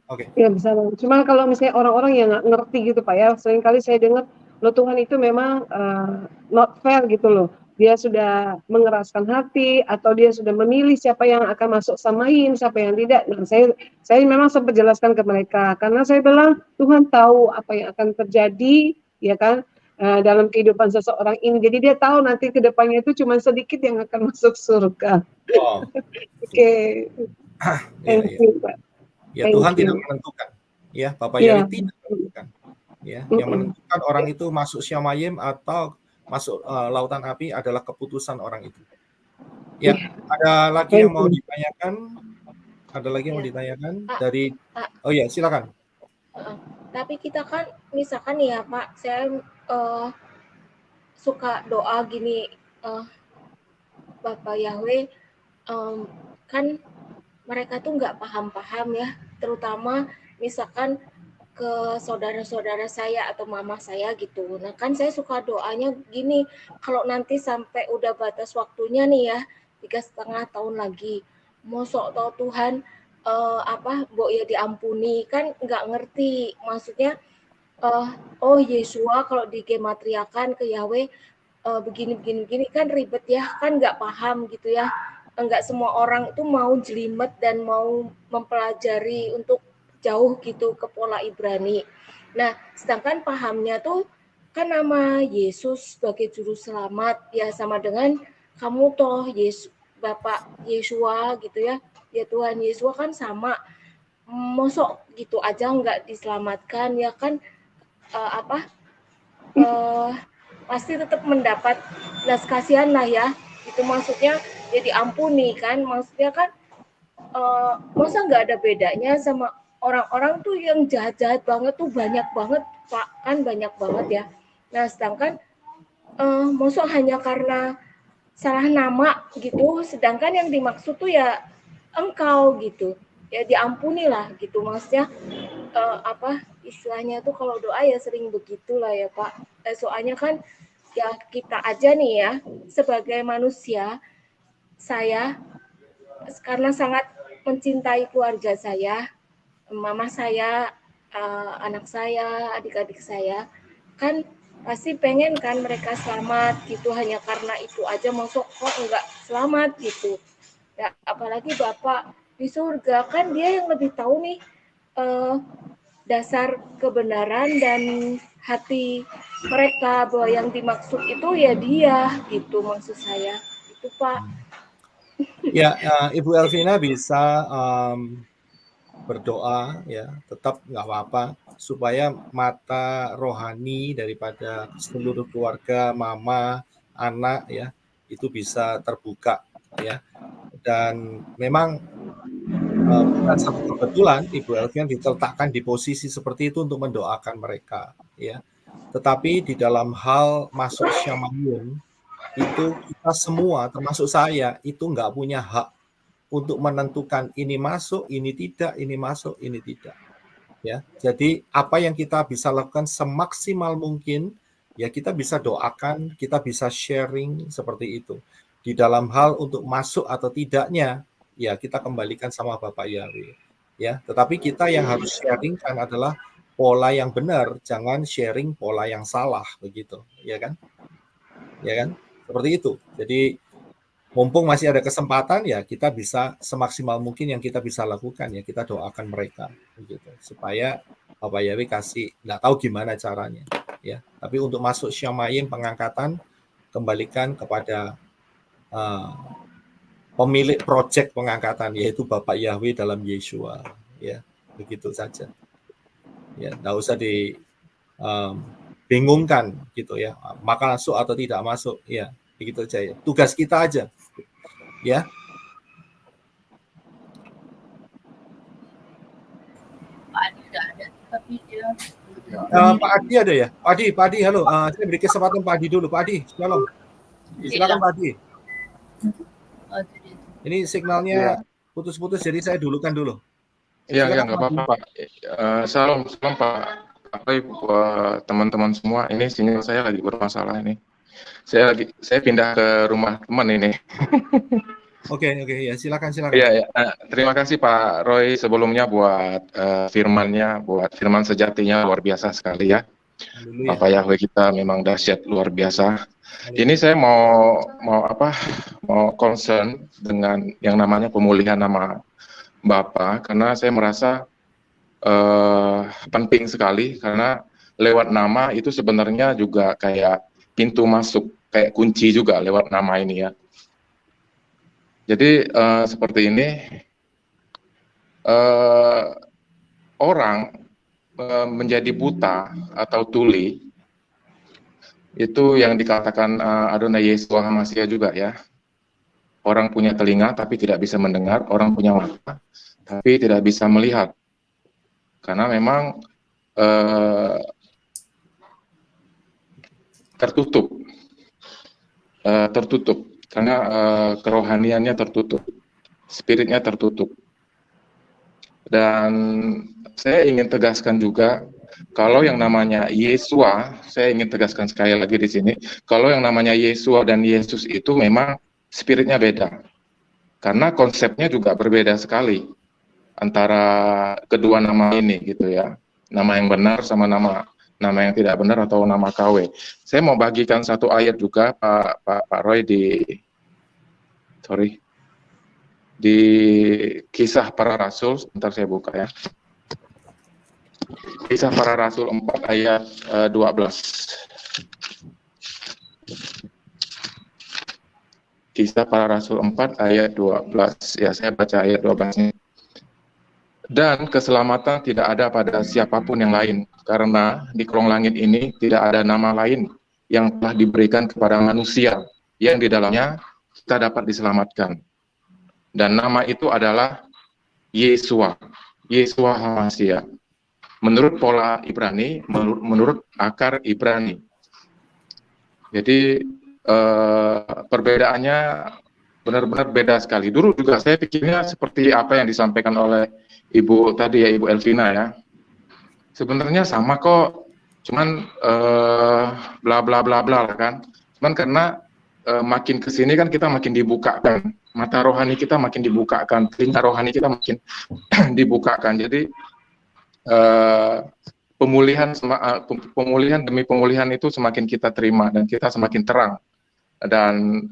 Oke. Iya bisa. Cuma kalau misalnya orang-orang yang nggak ngerti gitu Pak ya, seringkali saya dengar, loh Tuhan itu memang not fair gitu loh. Dia sudah mengeraskan hati atau dia sudah memilih siapa yang akan masuk samain, siapa yang tidak. Nah, saya memang sempat jelaskan ke mereka karena saya bilang Tuhan tahu apa yang akan terjadi, ya kan? Dalam kehidupan seseorang ini. Jadi dia tahu nanti ke depannya itu cuma sedikit yang akan masuk surga. Oh. Oke. Ya, Tuhan tidak menentukan. Ya, Bapak Yahweh tidak menentukan. Ya, yang menentukan orang itu masuk Syamayim atau masuk lautan api adalah keputusan orang itu. Ya, ada lagi yang mau ditanyakan? Ada lagi yang mau ditanyakan dari oh ya, silakan. Tapi kita kan misalkan ya Pak, saya suka doa gini, Bapak Yahweh, kan mereka tuh nggak paham-paham ya, terutama misalkan ke saudara-saudara saya atau mama saya gitu. Nah kan saya suka doanya gini, kalau nanti sampai udah batas waktunya nih ya, 3,5 tahun lagi, mosok tau Tuhan Mbok ya diampuni, kan nggak ngerti maksudnya. Oh Yesua kalau digematriakan ke Yahweh begini kan ribet ya, kan nggak paham gitu ya. enggak semua orang itu mau jelimet dan mau mempelajari untuk jauh gitu ke pola Ibrani. Nah, sedangkan pahamnya tuh kan nama Yesus sebagai juru selamat ya sama dengan kamu toh Yesus Bapak Yesua gitu ya. Ya Tuhan Yesua kan sama. Mosok gitu aja nggak diselamatkan ya kan pasti tetap mendapat belas kasihan lah ya. Itu maksudnya ya diampuni kan. Maksudnya kan masa nggak ada bedanya sama orang-orang tuh yang jahat-jahat banget tuh banyak banget Pak, kan banyak banget ya. Nah sedangkan masa hanya karena salah nama gitu, sedangkan yang dimaksud tuh ya engkau gitu, ya diampuni lah gitu maksudnya. Istilahnya tuh kalau doa ya sering begitulah ya Pak. Soalnya kan ya kita aja nih ya sebagai manusia, saya karena sangat mencintai keluarga saya, mama saya, anak saya, adik-adik saya, kan pasti pengen kan mereka selamat gitu, hanya karena itu aja masuk kok enggak selamat gitu. Ya, apalagi Bapak di surga kan dia yang lebih tahu nih dasar kebenaran dan hati mereka, bahwa yang dimaksud itu ya dia gitu maksud saya. Itu Pak. Ya, Ibu Elvina bisa berdoa ya, tetap nggak apa-apa supaya mata rohani daripada seluruh keluarga, mama, anak ya, itu bisa terbuka ya. Dan memang bukan satu kebetulan Ibu Elvina diletakkan di posisi seperti itu untuk mendoakan mereka ya. Tetapi di dalam hal masuk Syamayim itu kita semua termasuk saya itu nggak punya hak untuk menentukan ini masuk, ini tidak, ini masuk, ini tidak. Ya, jadi apa yang kita bisa lakukan semaksimal mungkin ya kita bisa doakan, kita bisa sharing seperti itu. Di dalam hal untuk masuk atau tidaknya, ya kita kembalikan sama Bapak Yahweh. Ya, tetapi kita yang harus sharingkan adalah pola yang benar, jangan sharing pola yang salah begitu, ya kan? Ya kan? Seperti itu. Jadi mumpung masih ada kesempatan ya kita bisa semaksimal mungkin yang kita bisa lakukan ya kita doakan mereka begitu supaya Bapak Yahweh kasih, nggak tahu gimana caranya ya, tapi untuk masuk Syamayim pengangkatan kembalikan kepada pemilik proyek pengangkatan yaitu Bapak Yahweh dalam Yesua ya, begitu saja ya, nggak usah bingungkan gitu ya, maka masuk atau tidak masuk ya, begitu aja ya, tugas kita aja ya. Pak Adi udah ada, tapi dia Pak Adi ada ya? Pak Adi, halo. Saya beri kesempatan Pak Adi dulu. Pak Adi, shalom. Silakan Pak Adi. Ini signalnya putus-putus, jadi saya dulukan dulu. Iya, nggak apa-apa Pak. Salam Pak. Apa buat teman-teman semua? Ini sinyal saya lagi bermasalah ini. Saya pindah ke rumah teman ini. Oke, ya silakan. Iya. Terima kasih Pak Roy sebelumnya buat firman-nya, buat firman sejatinya luar biasa sekali ya. Bapak Yahweh kita memang dahsyat luar biasa. Ini saya mau concern dengan yang namanya pemulihan nama Bapak, karena saya merasa penting sekali, karena lewat nama itu sebenarnya juga kayak pintu masuk, kayak kunci juga lewat nama ini ya. Jadi seperti ini, orang menjadi buta atau tuli, itu yang dikatakan Adonai Yeshua HaMashiach juga ya. Orang punya telinga tapi tidak bisa mendengar, orang punya mata tapi tidak bisa melihat. Karena memang tertutup, karena kerohaniannya tertutup, spiritnya tertutup. Dan saya ingin tegaskan juga, kalau yang namanya Yesua, saya ingin tegaskan sekali lagi di sini, kalau yang namanya Yesua dan Yesus itu memang spiritnya beda, karena konsepnya juga berbeda sekali antara kedua nama ini gitu ya, nama yang benar sama nama yang tidak benar atau nama KW. Saya mau bagikan satu ayat juga Pak Roy di Kisah Para Rasul, sebentar saya buka ya. Kisah Para Rasul 4 ayat 12. Kisah Para Rasul 4 ayat 12. Ya, saya baca ayat 12-nya. Dan keselamatan tidak ada pada siapapun yang lain, karena di kolong langit ini tidak ada nama lain yang telah diberikan kepada manusia yang di dalamnya kita dapat diselamatkan. Dan nama itu adalah Yesua, Yesua HaMashiach. Menurut pola Ibrani, menurut akar Ibrani. Jadi perbedaannya benar-benar beda sekali. Dulu juga saya pikirnya seperti apa yang disampaikan oleh Ibu tadi ya, Ibu Elvina ya. Sebenarnya sama kok, cuman bla bla bla bla lah kan. Cuman karena makin kesini kan kita makin dibukakan, mata rohani kita makin dibukakan, telinga rohani kita makin dibukakan. Jadi pemulihan demi pemulihan itu semakin kita terima dan kita semakin terang. Dan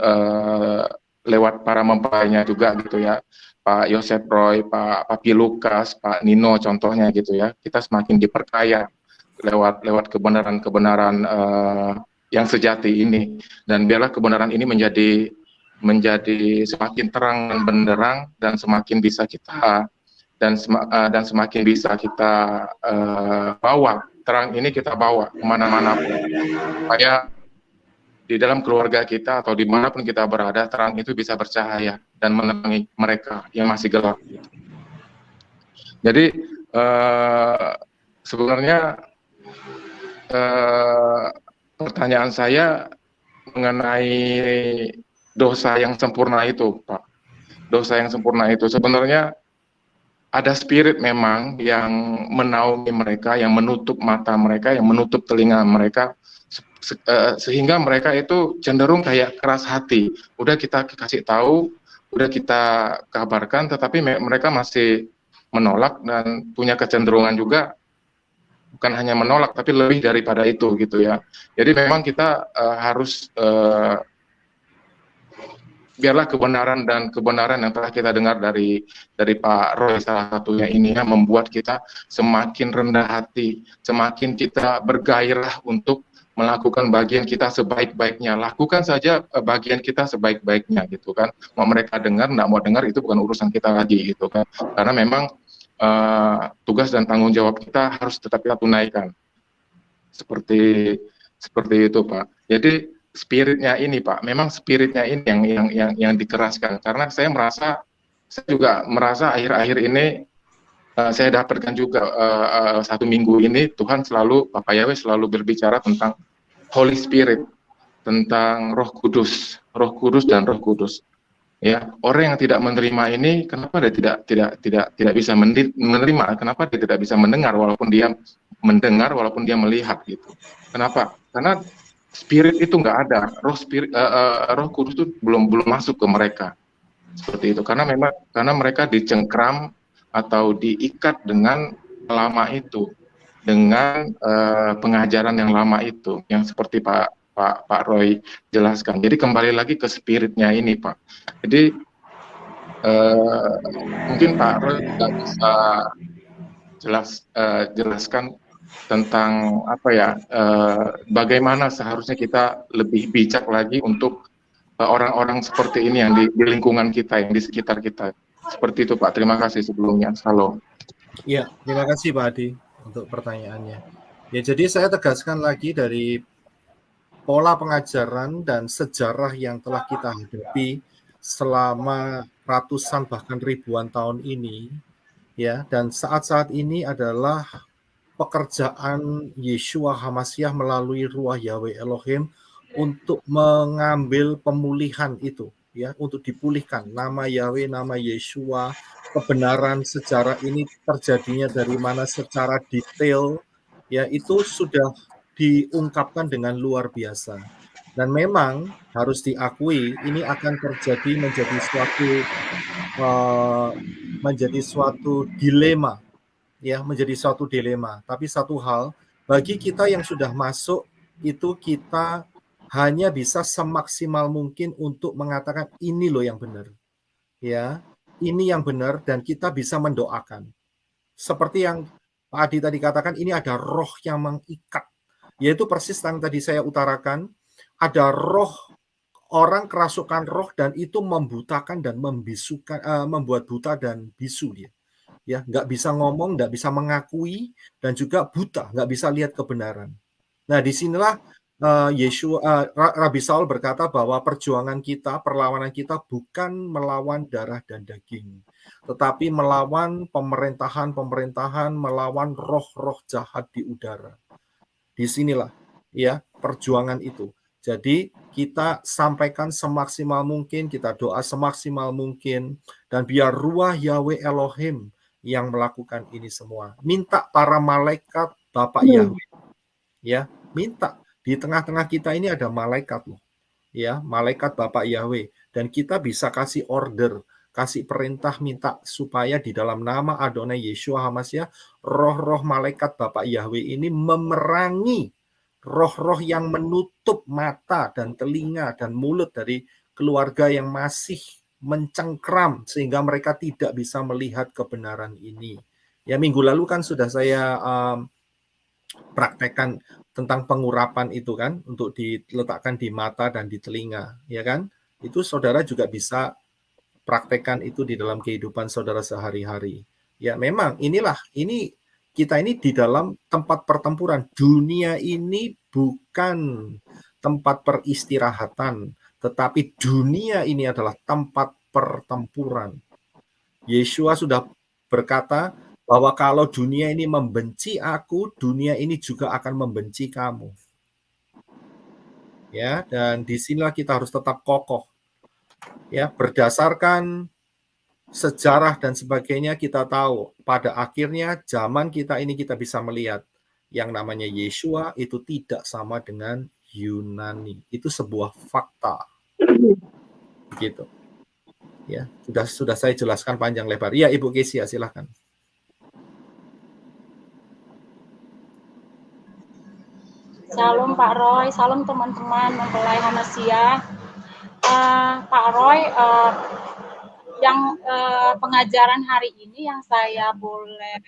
lewat para mempelainya juga gitu ya, Pak Yosef Roy, Pak Papi Lukas, Pak Nino contohnya gitu ya, kita semakin diperkaya lewat kebenaran-kebenaran yang sejati ini. Dan biarlah kebenaran ini menjadi semakin terang dan benderang dan semakin bisa kita dan semakin bisa kita bawa terang ini, kita bawa kemana-mana pun, supaya di dalam keluarga kita atau dimanapun kita berada, terang itu bisa bercahaya dan menerangi mereka yang masih gelap. Jadi sebenarnya pertanyaan saya mengenai dosa yang sempurna itu, Pak. Dosa yang sempurna itu sebenarnya ada spirit memang yang menaungi mereka, yang menutup mata mereka, yang menutup telinga mereka, sehingga mereka itu cenderung kayak keras hati. Udah kita kasih tahu, udah kita kabarkan, tetapi mereka masih menolak dan punya kecenderungan juga, bukan hanya menolak, tapi lebih daripada itu gitu ya. Jadi memang kita harus biarlah kebenaran yang telah kita dengar dari Pak Roy salah satunya ini ya, membuat kita semakin rendah hati, semakin kita bergairah untuk melakukan bagian kita sebaik-baiknya. Lakukan saja bagian kita sebaik-baiknya gitu kan. Mau mereka dengar, nggak mau dengar, itu bukan urusan kita lagi gitu kan. Karena memang tugas dan tanggung jawab kita harus tetap kita tunaikan. Seperti itu Pak. Jadi spiritnya ini Pak, memang spiritnya ini yang dikeraskan. Karena saya juga merasa akhir-akhir ini saya dapatkan juga 1 minggu ini Tuhan selalu, Bapak Yahweh selalu berbicara tentang Holy Spirit, tentang Roh Kudus dan Roh Kudus. Ya, orang yang tidak menerima ini, kenapa dia tidak bisa menerima? Kenapa dia tidak bisa mendengar walaupun dia mendengar, walaupun dia melihat gitu? Kenapa? Karena Spirit itu nggak ada, Roh Kudus itu belum masuk ke mereka, seperti itu. Karena mereka dicengkram atau diikat dengan lama itu, dengan pengajaran yang lama itu, yang seperti Pak Roy jelaskan. Jadi kembali lagi ke spiritnya ini Pak. Jadi mungkin Pak Roy nggak bisa jelaskan tentang apa ya, bagaimana seharusnya kita lebih bijak lagi untuk orang-orang seperti ini yang di lingkungan kita, yang di sekitar kita. Seperti itu Pak, terima kasih sebelumnya. Salam. Ya, terima kasih Pak Adi untuk pertanyaannya. Ya, jadi saya tegaskan lagi dari pola pengajaran dan sejarah yang telah kita hadapi selama ratusan bahkan ribuan tahun ini, ya, dan saat-saat ini adalah pekerjaan Yeshua HaMashiach melalui Ruach Yahweh Elohim untuk mengambil pemulihan itu, ya, untuk dipulihkan nama Yahweh, nama Yeshua, kebenaran sejarah ini terjadinya dari mana secara detail, ya, itu sudah diungkapkan dengan luar biasa. Dan memang harus diakui ini akan terjadi menjadi suatu dilema, ya, menjadi suatu dilema. Tapi satu hal, bagi kita yang sudah masuk itu kita hanya bisa semaksimal mungkin untuk mengatakan ini loh yang benar, ya, ini yang benar dan kita bisa mendoakan. Seperti yang Pak Adi tadi katakan, ini ada roh yang mengikat. Yaitu persis yang tadi saya utarakan, ada roh, orang kerasukan roh dan itu membutakan dan membisukan, membuat buta dan bisu dia. Ya, nggak bisa ngomong, nggak bisa mengakui, dan juga buta, nggak bisa lihat kebenaran. Nah, disinilah Rabi Saul berkata bahwa perjuangan kita, perlawanan kita bukan melawan darah dan daging, tetapi melawan pemerintahan, melawan roh-roh jahat di udara. Disinilah ya perjuangan itu. Jadi kita sampaikan semaksimal mungkin, kita doa semaksimal mungkin, dan biar ruah Yahweh Elohim yang melakukan ini semua. Minta para malaikat Bapak Yahweh, ya, minta. Di tengah-tengah kita ini ada malaikat loh, ya, malaikat Bapak Yahweh, dan kita bisa kasih order, kasih perintah, minta supaya di dalam nama Adonai Yeshua HaMashiach, roh-roh malaikat Bapak Yahweh ini memerangi roh-roh yang menutup mata dan telinga dan mulut dari keluarga yang masih mencengkram sehingga mereka tidak bisa melihat kebenaran ini. Ya, minggu lalu kan sudah saya praktekkan tentang pengurapan itu kan, untuk diletakkan di mata dan di telinga, ya kan? Itu saudara juga bisa praktekkan itu di dalam kehidupan saudara sehari-hari. Ya, memang ini kita ini di dalam tempat pertempuran. Dunia ini bukan tempat peristirahatan, tetapi dunia ini adalah tempat pertempuran. Yeshua sudah berkata bahwa kalau dunia ini membenci aku, dunia ini juga akan membenci kamu. Ya, dan disinilah kita harus tetap kokoh. Ya, berdasarkan sejarah dan sebagainya, kita tahu pada akhirnya zaman kita ini kita bisa melihat yang namanya Yeshua itu tidak sama dengan Yunani. Itu sebuah fakta. Gitu. Ya, sudah saya jelaskan panjang lebar. Iya, Ibu Kesia, silahkan. Salam Pak Roy, salam teman-teman mempelai HaMashiach. Pak Roy, yang pengajaran hari ini yang saya boleh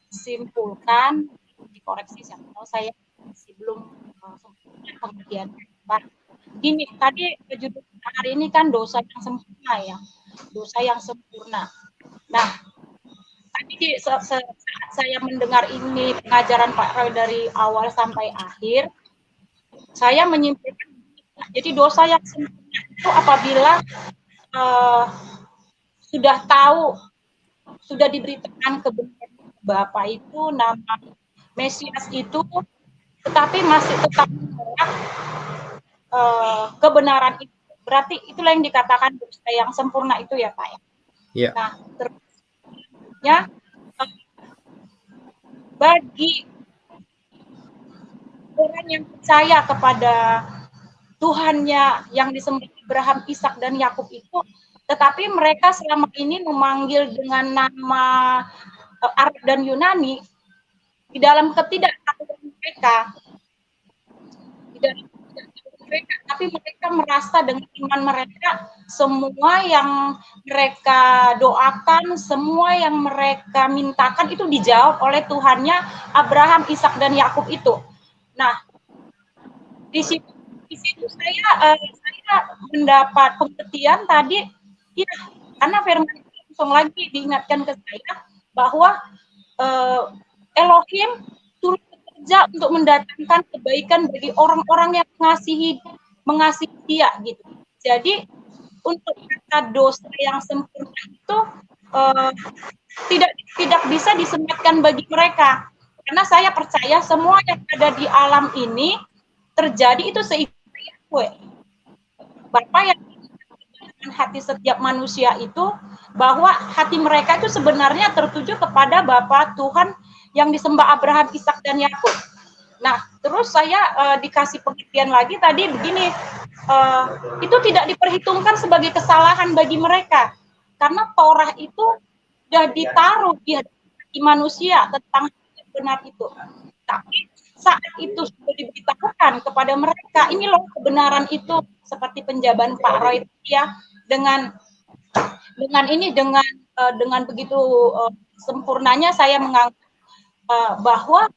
simpulkan, dikoreksi siapa tahu saya masih belum sempurna pengertian. Gini, tadi judul hari ini kan dosa yang sempurna ya, dosa yang sempurna. Nah, tadi saat saya mendengar ini pengajaran Pak Roy dari awal sampai akhir, saya menyimpulkan, jadi dosa yang sempurna itu apabila sudah tahu, sudah diberitakan kebenaran Bapa itu, nama Mesias itu, tetapi masih tetap menolak kebenaran itu. Berarti itulah yang dikatakan dosa yang sempurna itu ya Pak ya. Yeah. Nah, terusnya bagi orang yang percaya kepada Tuhannya yang disembah Abraham, Ishak dan Yakub itu, tetapi mereka selama ini memanggil dengan nama Arab dan Yunani, di dalam ketidaktahuan mereka, tapi mereka merasa dengan iman mereka semua yang mereka doakan, semua yang mereka mintakan itu dijawab oleh Tuhannya Abraham, Ishak dan Yakub itu. Nah, di situ saya mendapat pengertian tadi, ya, karena firman langsung lagi diingatkan ke saya bahwa Elohim turut bekerja untuk mendatangkan kebaikan bagi orang-orang yang mengasihi Dia gitu. Jadi untuk kata dosa yang sempurna itu tidak bisa disematkan bagi mereka, karena saya percaya semua yang ada di alam ini terjadi itu seiring Yahweh. Bapa yang hati setiap manusia itu, bahwa hati mereka itu sebenarnya tertuju kepada Bapa Tuhan yang disembah Abraham, Ishak dan Yakub. Nah, terus saya dikasih pengertian lagi tadi begini, itu tidak diperhitungkan sebagai kesalahan bagi mereka, karena Torah itu sudah ditaruh di hati manusia tentang yang benar itu. Tapi saat itu sudah diberitahukan kepada mereka, ini loh kebenaran itu, seperti penjabaran Pak Roy ya, dengan dengan begitu sempurnanya saya menganggap bahwa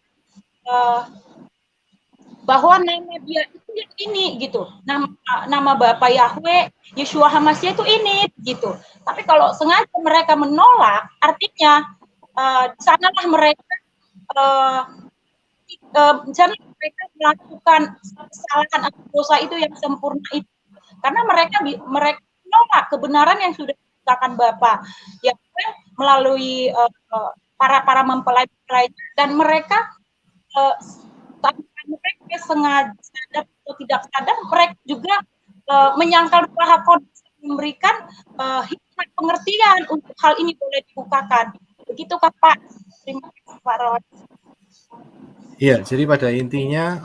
nama dia itu yang ini gitu, nama Bapak Yahweh Yeshua HaMashiach itu ini gitu. Tapi kalau sengaja mereka menolak, artinya di sanalah mereka mereka melakukan kesalahan atau dosa itu yang sempurna itu, karena mereka menolak kebenaran yang sudah dikatakan Bapak Yahweh melalui para mempelai dan mereka mereka sengaja sadar atau tidak sadar, mereka juga menyangkal Maha Kudus memberikan hikmat pengertian untuk hal ini boleh dibukakan. Begitu Pak. Terima kasih Pak Roy. Iya, jadi pada intinya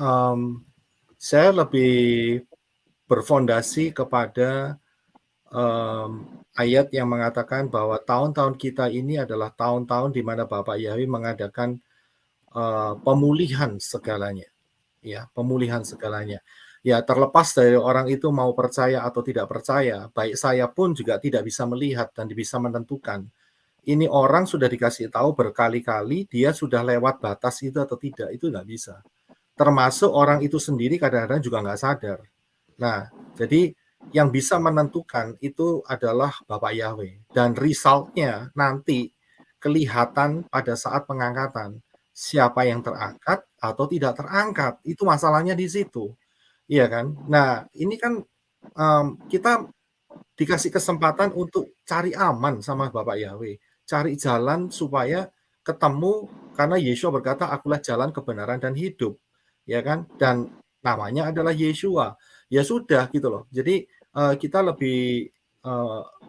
saya lebih berfondasi kepada ayat yang mengatakan bahwa tahun-tahun kita ini adalah tahun-tahun di mana Bapak Yahweh mengadakan pemulihan segalanya. Ya, pemulihan segalanya. Ya, terlepas dari orang itu mau percaya atau tidak percaya, baik saya pun juga tidak bisa melihat dan bisa menentukan. Ini orang sudah dikasih tahu berkali-kali, dia sudah lewat batas itu atau tidak, itu nggak bisa. Termasuk orang itu sendiri kadang-kadang juga nggak sadar. Nah, jadi yang bisa menentukan itu adalah Bapak Yahweh. Dan resultnya nanti kelihatan pada saat pengangkatan. Siapa yang terangkat atau tidak terangkat, itu masalahnya di situ, iya kan? Nah, ini kan kita dikasih kesempatan untuk cari aman sama Bapak Yahweh, cari jalan supaya ketemu, karena Yeshua berkata, akulah jalan kebenaran dan hidup, ya kan? Dan namanya adalah Yeshua, ya sudah gitu loh. Jadi kita lebih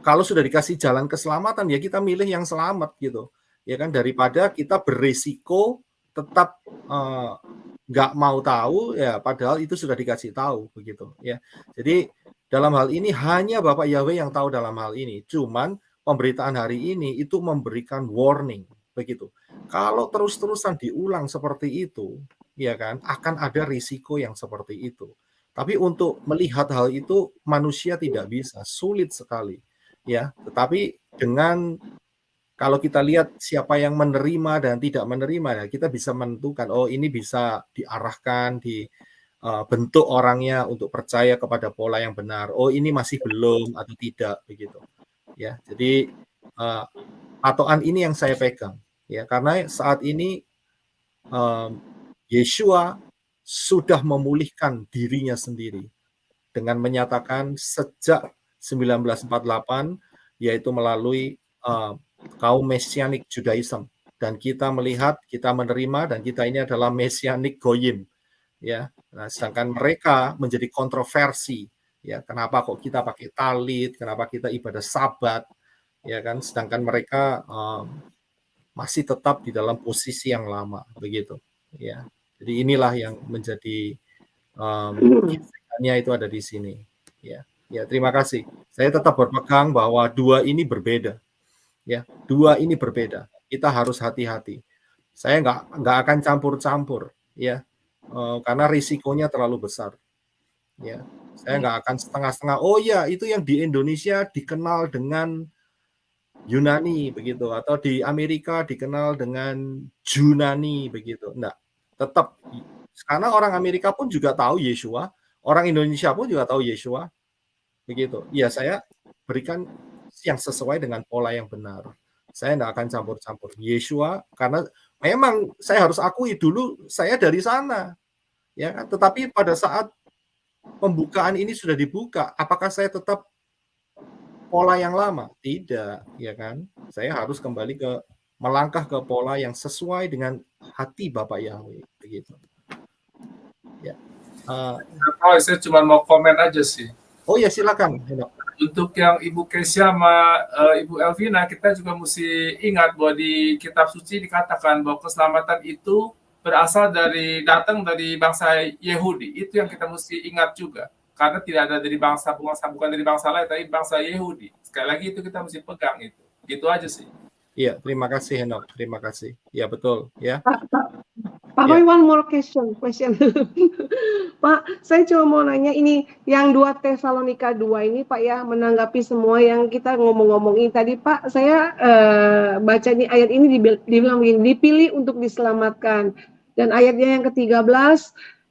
kalau sudah dikasih jalan keselamatan, ya kita milih yang selamat gitu. Ya kan, daripada kita berisiko tetap nggak mau tahu, ya padahal itu sudah dikasih tahu begitu ya. Jadi dalam hal ini hanya Bapak Yahweh yang tahu dalam hal ini. Cuman pemberitaan hari ini itu memberikan warning begitu. Kalau terus-terusan diulang seperti itu, ya kan, akan ada risiko yang seperti itu. Tapi untuk melihat hal itu manusia tidak bisa, sulit sekali ya. Tetapi dengan kalau kita lihat siapa yang menerima dan tidak menerima, ya kita bisa menentukan, oh ini bisa diarahkan, dibentuk orangnya untuk percaya kepada pola yang benar. Oh ini masih belum atau tidak begitu. Ya, jadi patokan ini yang saya pegang. Ya, karena saat ini Yeshua sudah memulihkan dirinya sendiri dengan menyatakan sejak 1948, yaitu melalui kaum Messianic Judaism, dan kita melihat, kita menerima, dan kita ini adalah Messianic Goyim, ya. Nah, sedangkan mereka menjadi kontroversi, ya. Kenapa kok kita pakai talit? Kenapa kita ibadah Sabat? Ya kan? Sedangkan mereka masih tetap di dalam posisi yang lama, begitu. Ya. Jadi inilah yang menjadi kisahnya itu ada di sini. Ya. Ya, terima kasih. Saya tetap berpegang bahwa dua ini berbeda. Ya, dua ini berbeda. Kita harus hati-hati. Saya nggak akan campur-campur, ya, karena risikonya terlalu besar. Ya, saya nggak akan setengah-setengah. Oh ya, itu yang di Indonesia dikenal dengan Yunani begitu, atau di Amerika dikenal dengan Junani begitu. Enggak, tetap karena orang Amerika pun juga tahu Yeshua, orang Indonesia pun juga tahu Yeshua, begitu. Ya, saya berikan yang sesuai dengan pola yang benar. Saya tidak akan campur-campur. Yeshua, karena memang saya harus akui dulu saya dari sana, ya kan? Tetapi pada saat pembukaan ini sudah dibuka, apakah saya tetap pola yang lama? Tidak, ya kan? Saya harus kembali melangkah ke pola yang sesuai dengan hati Bapak Yahweh, begitu. Ya. Saya cuma mau komen aja sih. Oh ya, silakan. Untuk yang Ibu Kesya sama Ibu Elvina, kita juga mesti ingat bahwa di kitab suci dikatakan bahwa keselamatan itu datang dari bangsa Yahudi. Itu yang kita mesti ingat juga. Karena tidak ada dari bukan dari bangsa lain, tapi bangsa Yahudi. Sekali lagi itu kita mesti pegang itu. Gitu aja sih. Iya, terima kasih Henok. Terima kasih. Ya, betul. Ya. Pak Roy, one more question. Pak, saya cuma mau nanya ini yang 2 Tesalonika 2 ini Pak ya, menanggapi semua yang kita ngomong-ngomongin tadi Pak, saya baca nih ayat ini dibilang begini, dipilih untuk diselamatkan. Dan ayatnya yang ke-13,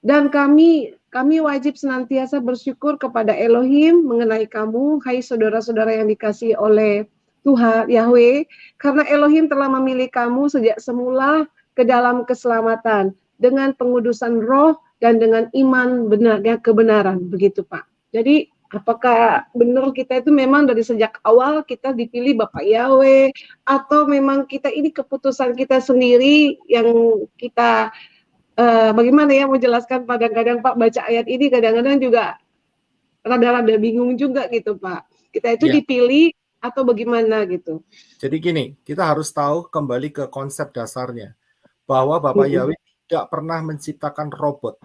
dan kami wajib senantiasa bersyukur kepada Elohim mengenai kamu, hai saudara-saudara yang dikasihi oleh Tuhan Yahweh, karena Elohim telah memilih kamu sejak semula ke dalam keselamatan dengan pengudusan roh dan dengan iman benar dan kebenaran, begitu Pak. Jadi apakah benar kita itu memang dari sejak awal kita dipilih Bapak Yahweh, atau memang kita ini keputusan kita sendiri yang kita bagaimana ya menjelaskan, kadang-kadang Pak baca ayat ini kadang-kadang juga rada-rada bingung juga gitu Pak. Kita itu Ya. dipilih atau bagaimana gitu. Jadi gini, kita harus tahu kembali ke konsep dasarnya bahwa Bapak Yahweh tidak pernah menciptakan robot.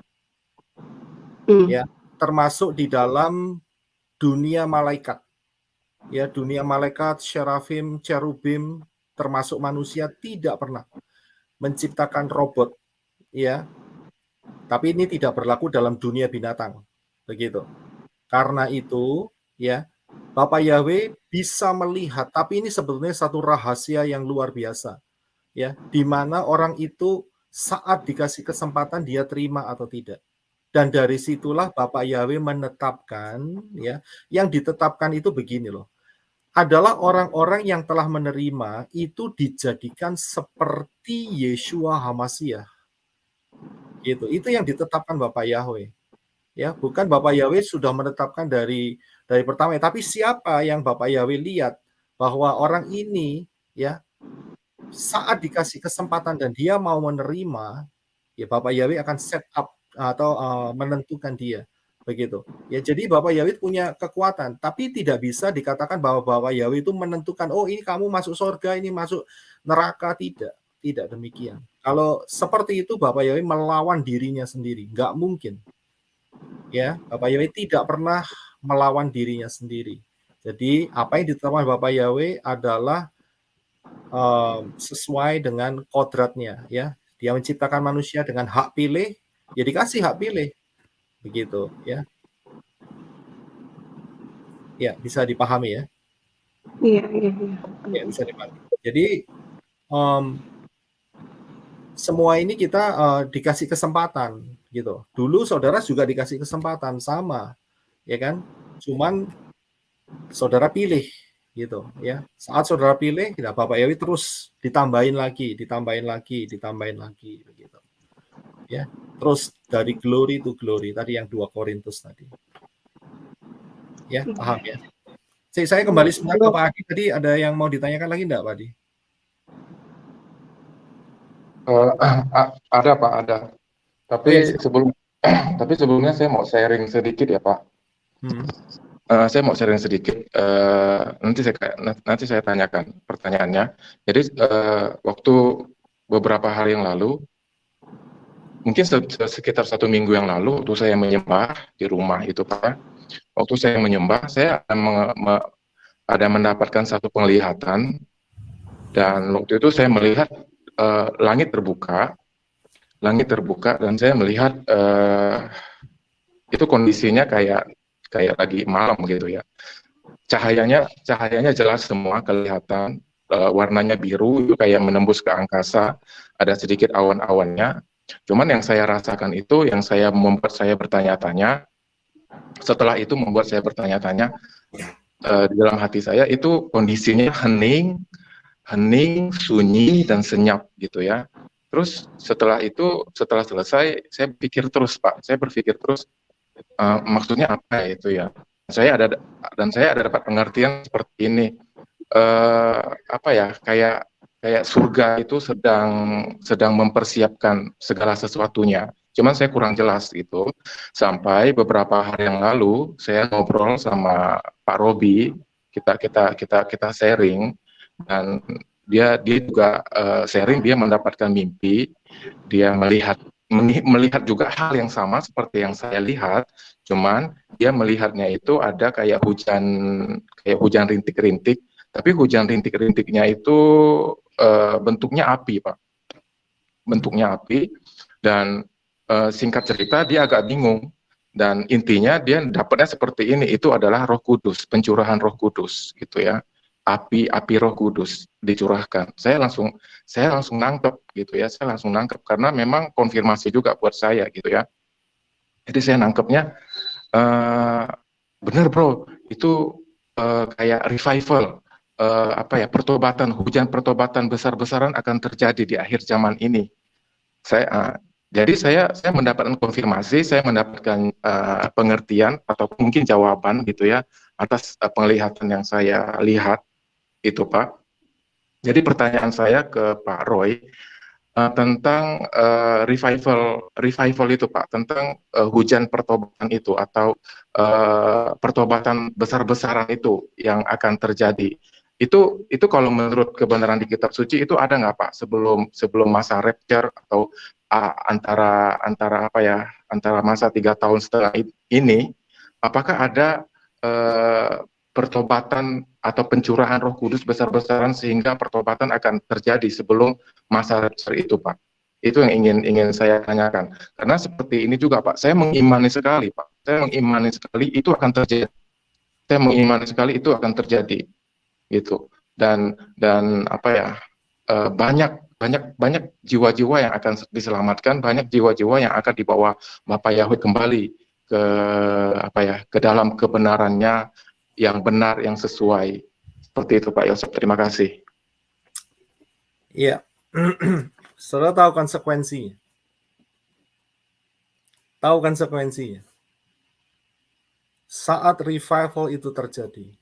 Ya, termasuk di dalam dunia malaikat. Ya, dunia malaikat, serafim, cherubim, termasuk manusia tidak pernah menciptakan robot. Ya. Tapi ini tidak berlaku dalam dunia binatang. Begitu. Karena itu, ya, Bapak Yahweh bisa melihat, tapi ini sebetulnya satu rahasia yang luar biasa. Ya, di mana orang itu saat dikasih kesempatan dia terima atau tidak. Dan dari situlah Bapak Yahweh menetapkan, ya, yang ditetapkan itu begini loh. Adalah orang-orang yang telah menerima itu dijadikan seperti Yeshua HaMashiach. Gitu. Itu yang ditetapkan Bapak Yahweh. Ya, bukan Bapak Yahweh sudah menetapkan dari pertama, tapi siapa yang Bapak Yahweh lihat bahwa orang ini ya saat dikasih kesempatan dan dia mau menerima, ya Bapak Yahweh akan set up atau menentukan dia, begitu. Ya, jadi Bapak Yahweh punya kekuatan, tapi tidak bisa dikatakan bahwa Bapak Yahweh itu menentukan, oh ini kamu masuk surga, ini masuk neraka, tidak demikian. Kalau seperti itu Bapak Yahweh melawan dirinya sendiri, nggak mungkin. Ya, Bapak Yahweh tidak pernah melawan dirinya sendiri. Jadi apa yang ditetapkan Bapak Yahweh adalah sesuai dengan kodratnya, ya. Dia menciptakan manusia dengan hak pilih, ya dikasih hak pilih, begitu, ya. Ya, bisa dipahami ya. Iya. Ya, bisa dipahami. Jadi semua ini kita dikasih kesempatan, gitu. Dulu saudara juga dikasih kesempatan sama, ya kan? Cuman saudara pilih, gitu, ya. Saat saudara pilih, ya Bapak Yahweh terus ditambahin lagi, begitu. Ya, terus dari glory to glory tadi yang 2 Korintus tadi. Ya, paham ya. Saya kembali sebentar ke Pak Adi, tadi ada yang mau ditanyakan lagi enggak, Pak Adi? Ada Pak, ada. Tapi sebelumnya saya mau sharing sedikit ya Pak. Saya mau sharing sedikit. Nanti saya tanyakan pertanyaannya. Jadi waktu beberapa hari yang lalu, mungkin sekitar 1 minggu yang lalu, waktu saya menyembah di rumah itu Pak. Waktu saya menyembah, saya ada mendapatkan satu penglihatan, dan waktu itu saya melihat langit terbuka, dan saya melihat itu kondisinya kayak lagi malam gitu ya. Cahayanya jelas semua kelihatan, warnanya biru, itu kayak menembus ke angkasa, ada sedikit awan-awannya. Cuman yang saya rasakan itu, yang membuat saya bertanya-tanya, setelah itu membuat saya bertanya-tanya di dalam hati saya, itu kondisinya hening, sunyi dan senyap gitu ya. Terus setelah selesai, saya berpikir terus Pak, maksudnya apa itu ya? Saya ada dapat pengertian seperti ini, apa ya, kayak surga itu sedang mempersiapkan segala sesuatunya. Cuman saya kurang jelas gitu. Sampai beberapa hari yang lalu saya ngobrol sama Pak Robi, kita sharing, dan dia juga sharing, dia mendapatkan mimpi, dia melihat juga hal yang sama seperti yang saya lihat, cuman dia melihatnya itu ada kayak hujan rintik-rintik, tapi hujan rintik-rintiknya itu bentuknya api Pak, dan singkat cerita dia agak bingung Dan intinya dia dapatnya seperti ini, itu adalah Roh Kudus, pencurahan Roh Kudus gitu ya. Api Roh Kudus dicurahkan. Saya langsung nangkep gitu ya. Saya langsung nangkep karena memang konfirmasi juga buat saya gitu ya. Jadi saya nangkepnya bener bro, itu kayak revival, pertobatan, hujan pertobatan besar-besaran akan terjadi di akhir zaman ini. Jadi saya mendapatkan konfirmasi, saya mendapatkan pengertian atau mungkin jawaban gitu ya atas penglihatan yang saya lihat itu Pak. Jadi pertanyaan saya ke Pak Roy tentang revival itu Pak, tentang hujan pertobatan itu atau pertobatan besar-besaran itu yang akan terjadi. Itu kalau menurut kebenaran di kitab suci itu ada nggak Pak sebelum masa rapture atau antara masa 3 tahun setelah ini, apakah ada pertobatan atau pencurahan Roh Kudus besar-besaran sehingga pertobatan akan terjadi sebelum masa rapture itu Pak? Itu yang ingin saya tanyakan. Karena seperti ini juga Pak, saya mengimani sekali Pak. Saya mengimani sekali itu akan terjadi. Saya mengimani sekali itu akan terjadi. Gitu. Dan banyak jiwa-jiwa yang akan diselamatkan, banyak jiwa-jiwa yang akan dibawa Bapak Yahweh kembali ke dalam kebenarannya yang benar, yang sesuai. Seperti itu Pak Yosef, terima kasih. Iya. Saudara tahu konsekuensinya. Tahu konsekuensinya. Saat revival itu terjadi,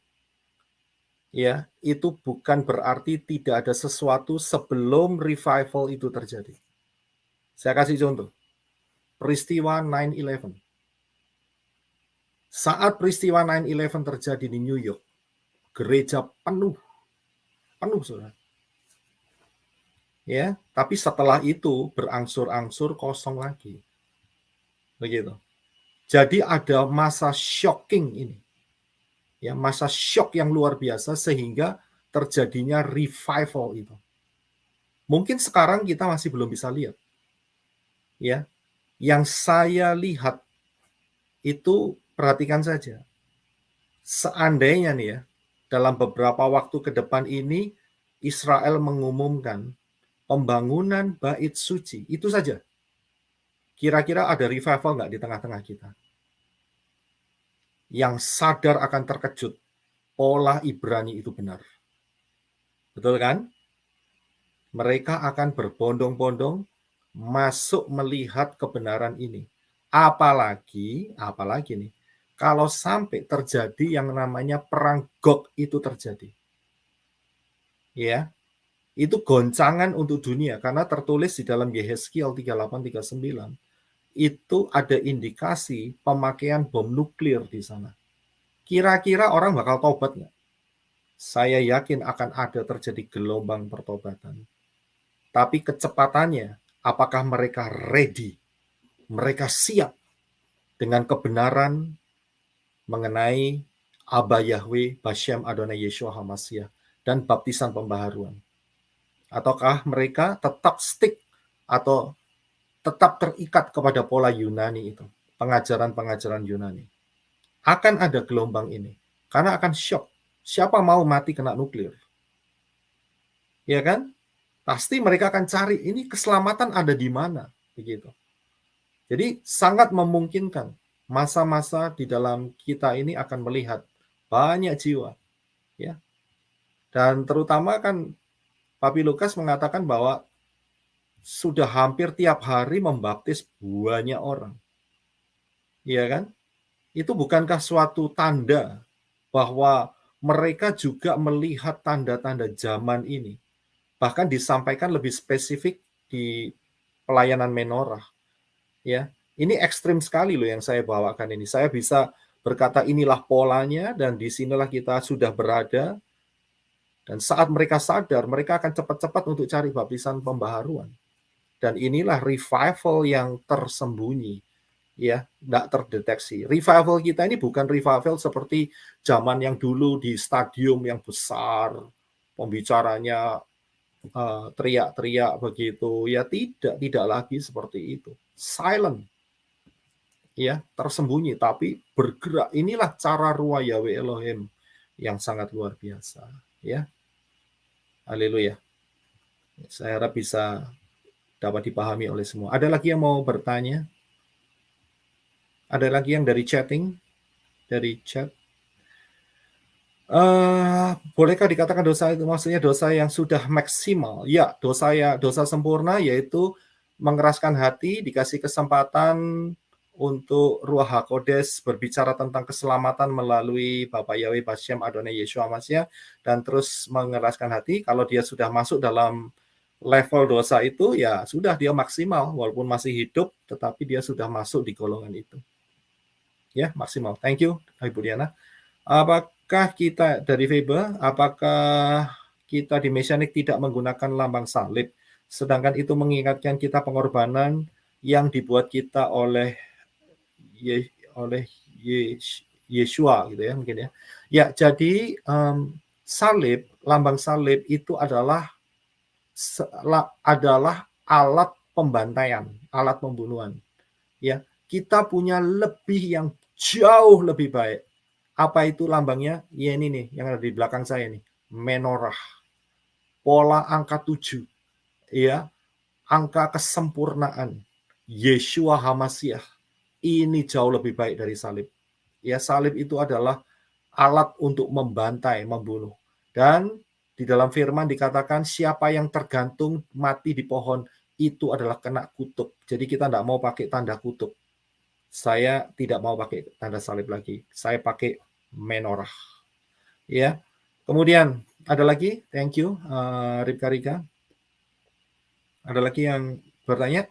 ya, itu bukan berarti tidak ada sesuatu sebelum revival itu terjadi. Saya kasih contoh. Peristiwa 9/11. Saat peristiwa 9/11 terjadi di New York, gereja penuh Saudara. Ya, tapi setelah itu berangsur-angsur kosong lagi. Begitu. Jadi ada masa shocking ini. Ya, masa shock yang luar biasa sehingga terjadinya revival itu. Mungkin sekarang kita masih belum bisa lihat. Ya. Yang saya lihat itu perhatikan saja. Seandainya nih ya, dalam beberapa waktu ke depan ini Israel mengumumkan pembangunan bait suci, itu saja. Kira-kira ada revival nggak di tengah-tengah kita? Yang sadar akan terkejut, pola Ibrani itu benar. Betul kan? Mereka akan berbondong-bondong masuk melihat kebenaran ini. Apalagi nih, kalau sampai terjadi yang namanya perang Gog itu terjadi. Ya, itu goncangan untuk dunia karena tertulis di dalam Yehezkiel 38-39 itu ada indikasi pemakaian bom nuklir di sana. Kira-kira orang bakal tobat nggak? Saya yakin akan ada terjadi gelombang pertobatan. Tapi kecepatannya, apakah mereka ready? Mereka siap dengan kebenaran mengenai Aba Yahweh, Bashem Adonai Yeshua HaMashiach, dan baptisan pembaharuan? Ataukah mereka tetap stick atau tetap terikat kepada pola Yunani itu, pengajaran-pengajaran Yunani? Akan ada gelombang ini, karena akan shock. Siapa mau mati kena nuklir? Ya kan? Pasti mereka akan cari, ini keselamatan ada di mana? Begitu. Jadi sangat memungkinkan masa-masa di dalam kita ini akan melihat banyak jiwa. Ya. Dan terutama kan Papi Lukas mengatakan bahwa sudah hampir tiap hari membaptis banyak orang. Iya kan? Itu bukankah suatu tanda bahwa mereka juga melihat tanda-tanda zaman ini? Bahkan disampaikan lebih spesifik di pelayanan menorah. Ya, ini ekstrim sekali loh yang saya bawakan ini. Saya bisa berkata inilah polanya dan disinilah kita sudah berada. Dan saat mereka sadar, mereka akan cepat-cepat untuk cari baptisan pembaharuan. Dan inilah revival yang tersembunyi, ya, tidak terdeteksi. Revival kita ini bukan revival seperti zaman yang dulu di stadium yang besar, pembicaranya teriak-teriak begitu. Ya tidak lagi seperti itu. Silent. ya, tersembunyi tapi bergerak. Inilah cara ruah Yahweh Elohim yang sangat luar biasa, ya. Haleluya. Saya harap bisa dapat dipahami oleh semua. Ada lagi yang mau bertanya? Ada lagi yang dari chatting? Dari chat? Bolehkah dikatakan dosa itu maksudnya dosa yang sudah maksimal? Ya, dosa sempurna yaitu mengeraskan hati, dikasih kesempatan untuk Ruach HaKodes berbicara tentang keselamatan melalui Bapak Yahweh Bashem Adonai Yeshua Mashiach, dan terus mengeraskan hati. Kalau dia sudah masuk dalam level dosa itu, ya sudah, dia maksimal, walaupun masih hidup, tetapi dia sudah masuk di golongan itu. Ya, maksimal. Thank you, Ibu Diana. Apakah kita dari Faber, apakah kita di Mesianik tidak menggunakan lambang salib, sedangkan itu mengingatkan kita pengorbanan yang dibuat kita oleh Yeshua, gitu ya, mungkin ya. Ya, jadi salib, lambang salib itu adalah alat pembantaian, alat pembunuhan. Ya, kita punya lebih yang jauh lebih baik. Apa itu lambangnya? Ya ini nih, yang ada di belakang saya nih, menorah. Pola angka 7. Ya, angka kesempurnaan. Yeshua HaMashiach. Ini jauh lebih baik dari salib. Ya, salib itu adalah alat untuk membantai, membunuh. Dan di dalam firman dikatakan siapa yang tergantung mati di pohon itu adalah kena kutuk. Jadi kita tidak mau pakai tanda kutuk. Saya tidak mau pakai tanda salib lagi. Saya pakai menorah. Ya. Kemudian ada lagi, thank you, Ribka Rika. Ada lagi yang bertanya?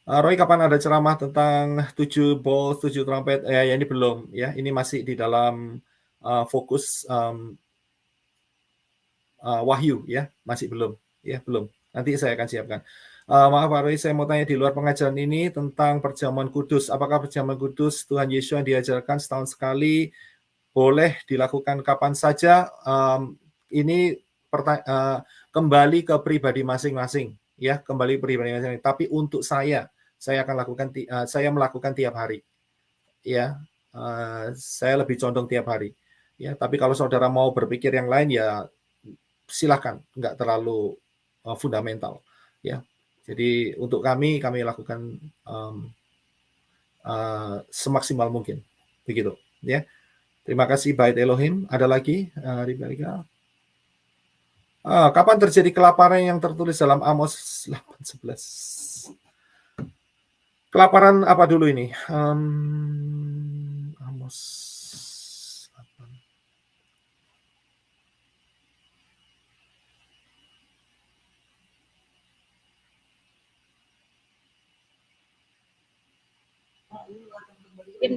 Roy, kapan ada ceramah tentang 7 bowls, 7 trompet? Ya, ini belum. Ya, ini masih di dalam fokus Wahyu, ya, masih belum. Ya, belum. Nanti saya akan siapkan. Maaf Pak Roy, saya mau tanya di luar pengajaran ini tentang perjamuan kudus. Apakah perjamuan kudus Tuhan Yesus yang diajarkan setahun sekali boleh dilakukan kapan saja? Ini kembali ke pribadi masing-masing, ya, kembali pribadi masing-masing. Tapi untuk saya akan lakukan, saya melakukan tiap hari, ya. Saya lebih condong tiap hari, ya. Tapi kalau saudara mau berpikir yang lain, ya silakan, nggak terlalu fundamental, ya. Jadi untuk kami lakukan semaksimal mungkin, begitu, ya. Terima kasih Bait Elohim. Ada lagi, Rika? Kapan terjadi kelaparan yang tertulis dalam Amos 8:11? Kelaparan apa dulu ini? Amos 8.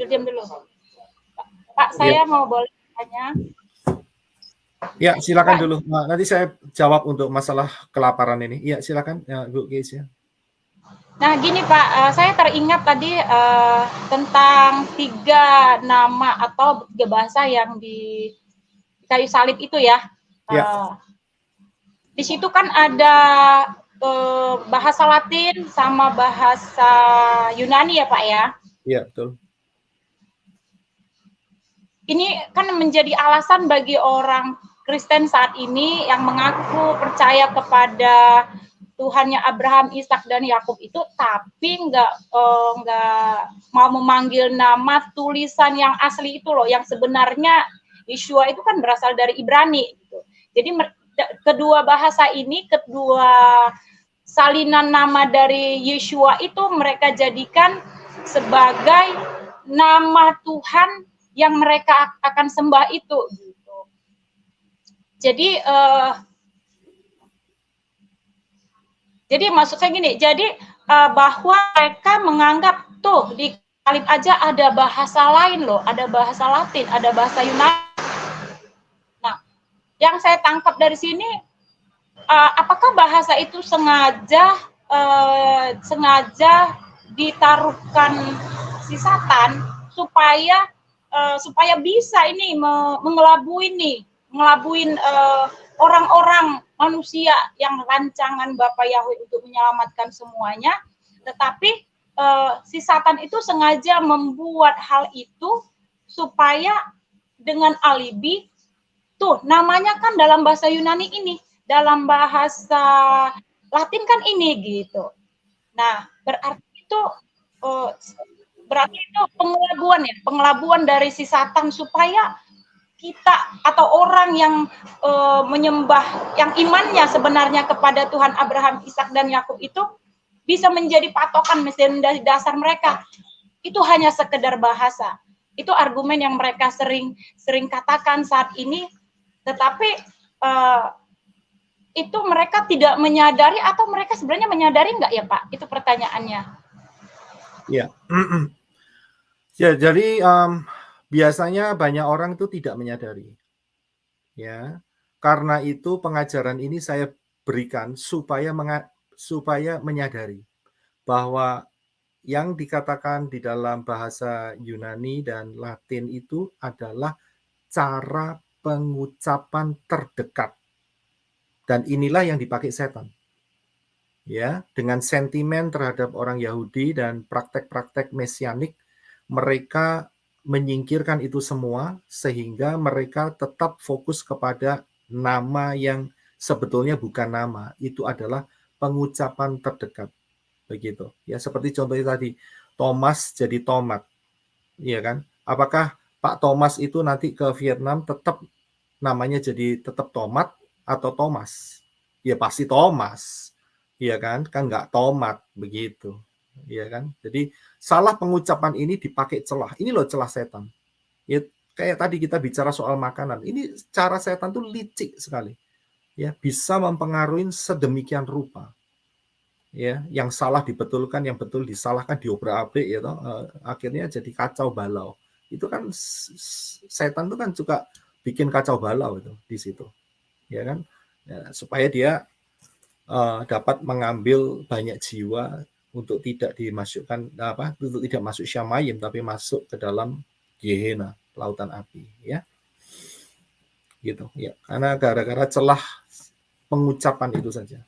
Diam dulu. Pak, saya mau boleh tanya? Ya, silakan dulu. Nah, nanti saya jawab untuk masalah kelaparan ini. Ya, silakan, ya, Bu Keis, ya. Nah, gini Pak, saya teringat tadi tentang 3 nama atau 3 bahasa yang di kayu salib itu ya. Di situ kan ada bahasa Latin sama bahasa Yunani ya Pak ya? Iya, betul. Ini kan menjadi alasan bagi orang Kristen saat ini yang mengaku percaya kepada Tuhannya Abraham, Ishak dan Yakub itu, tapi nggak mau memanggil nama tulisan yang asli itu loh, yang sebenarnya Yeshua itu kan berasal dari Ibrani. Gitu. Jadi kedua bahasa ini, kedua salinan nama dari Yeshua itu mereka jadikan sebagai nama Tuhan yang mereka akan sembah itu. Gitu. Jadi maksud saya gini, jadi bahwa mereka menganggap tuh di salib aja ada bahasa lain loh, ada bahasa Latin, ada bahasa Yunani. Nah, yang saya tangkap dari sini, apakah bahasa itu sengaja ditaruhkan si Satan supaya bisa ini mengelabuin orang-orang manusia yang rancangan Bapa Yahweh untuk menyelamatkan semuanya, tetapi si Satan itu sengaja membuat hal itu supaya dengan alibi, tuh namanya kan dalam bahasa Yunani ini, dalam bahasa Latin kan ini gitu. Nah, berarti itu pengelabuan dari si Satan supaya kita atau orang yang menyembah, yang imannya sebenarnya kepada Tuhan Abraham, Ishak dan Yakub itu bisa menjadi patokan, menjadi dasar mereka. Itu hanya sekedar bahasa. Itu argumen yang mereka sering katakan saat ini, tetapi itu mereka tidak menyadari, atau mereka sebenarnya menyadari nggak ya Pak? Itu pertanyaannya. Ya, ya jadi biasanya banyak orang itu tidak menyadari, ya. Karena itu pengajaran ini saya berikan supaya menyadari bahwa yang dikatakan di dalam bahasa Yunani dan Latin itu adalah cara pengucapan terdekat. Dan inilah yang dipakai setan. Ya, dengan sentimen terhadap orang Yahudi dan praktek-praktek mesianik, mereka menyingkirkan itu semua sehingga mereka tetap fokus kepada nama yang sebetulnya bukan nama, itu adalah pengucapan terdekat. Begitu. Ya, seperti contohnya tadi, Thomas jadi tomat. Iya kan? Apakah Pak Thomas itu nanti ke Vietnam tetap namanya jadi tetap tomat atau Thomas? Ya pasti Thomas. Iya kan? Kan nggak tomat begitu. Iya kan? Jadi salah pengucapan ini dipakai celah. Ini loh celah setan. Ya, kayak tadi kita bicara soal makanan. Ini cara setan tuh licik sekali. Ya, bisa mempengaruhi sedemikian rupa. Ya, yang salah dibetulkan, yang betul disalahkan, diobrak-abrik ya toh, akhirnya jadi kacau balau. Itu kan setan itu kan juga bikin kacau balau itu di situ. Ya kan? Ya, supaya dia dapat mengambil banyak jiwa untuk tidak dimasukkan untuk tidak masuk Syamayim tapi masuk ke dalam Gehenna, lautan api, ya. Gitu, ya. Karena gara-gara celah pengucapan itu saja.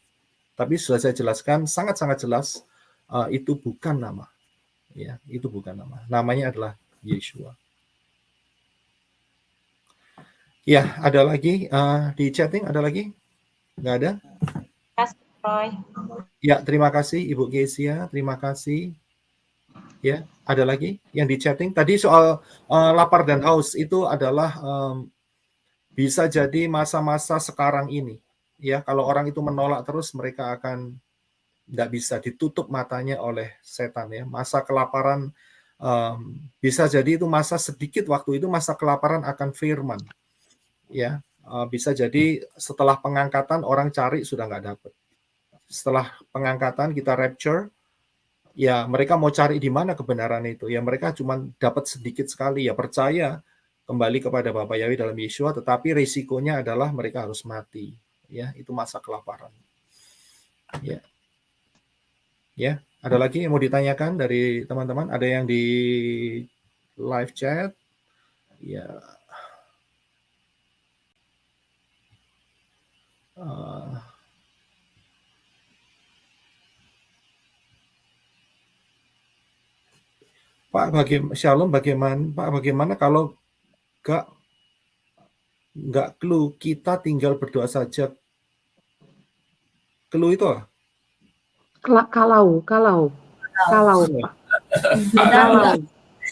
Tapi sudah saya jelaskan sangat-sangat jelas itu bukan nama. Ya, itu bukan nama. Namanya adalah Yeshua. Ya, ada lagi di chatting, ada lagi? Nggak ada? Roy. Ya, terima kasih Ibu Gesia, terima kasih. Ya, ada lagi yang di chatting. Tadi soal lapar dan haus itu adalah bisa jadi masa-masa sekarang ini. Ya, kalau orang itu menolak terus, mereka akan tidak bisa ditutup matanya oleh setan. Ya, masa kelaparan bisa jadi itu masa sedikit waktu itu masa kelaparan akan firman. Ya, bisa jadi setelah pengangkatan orang cari sudah nggak dapat. Setelah pengangkatan kita rapture, ya mereka mau cari di mana kebenaran itu. Ya mereka cuma dapat sedikit sekali. Ya percaya kembali kepada Bapa Yahweh dalam Yeshua, tetapi risikonya adalah mereka harus mati. Ya, itu masa kelaparan. Ya. Ya, ada lagi yang mau ditanyakan dari teman-teman? Ada yang di live chat? Ya. Pak, Shalom, bagaimana kalau nggak clue, kita tinggal berdoa saja. Clue itu apa? Kalau.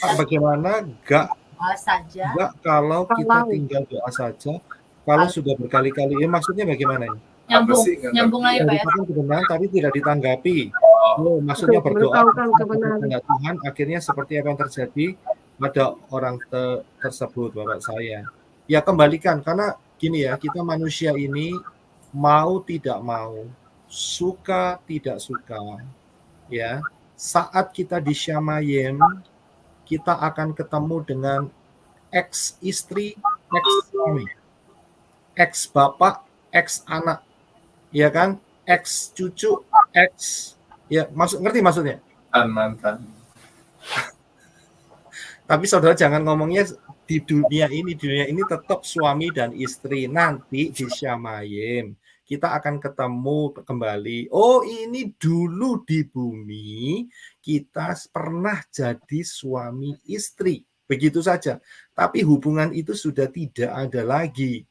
Pak, bagaimana nggak kalau kita tinggal doa saja, kalau sudah berkali-kali, maksudnya bagaimana ini? Nyambung lagi Pak ya. Kebenaran tadi tidak ditanggapi. Maksudnya berdoa kepada Tuhan, akhirnya seperti apa yang terjadi pada orang tersebut, Bapak saya. Ya kembalikan, karena gini ya, kita manusia ini mau tidak mau, suka tidak suka, ya. Saat kita di Syamayim, kita akan ketemu dengan ex istri, ex suami, ex bapak, ex anak, ya kan, ex cucu, ex, ya ngerti maksudnya? Mantan. Tapi saudara jangan ngomongnya di dunia ini tetap suami dan istri. Nanti di Syamayim kita akan ketemu kembali. Oh, ini dulu di bumi kita pernah jadi suami istri. Begitu saja. Tapi hubungan itu sudah tidak ada lagi.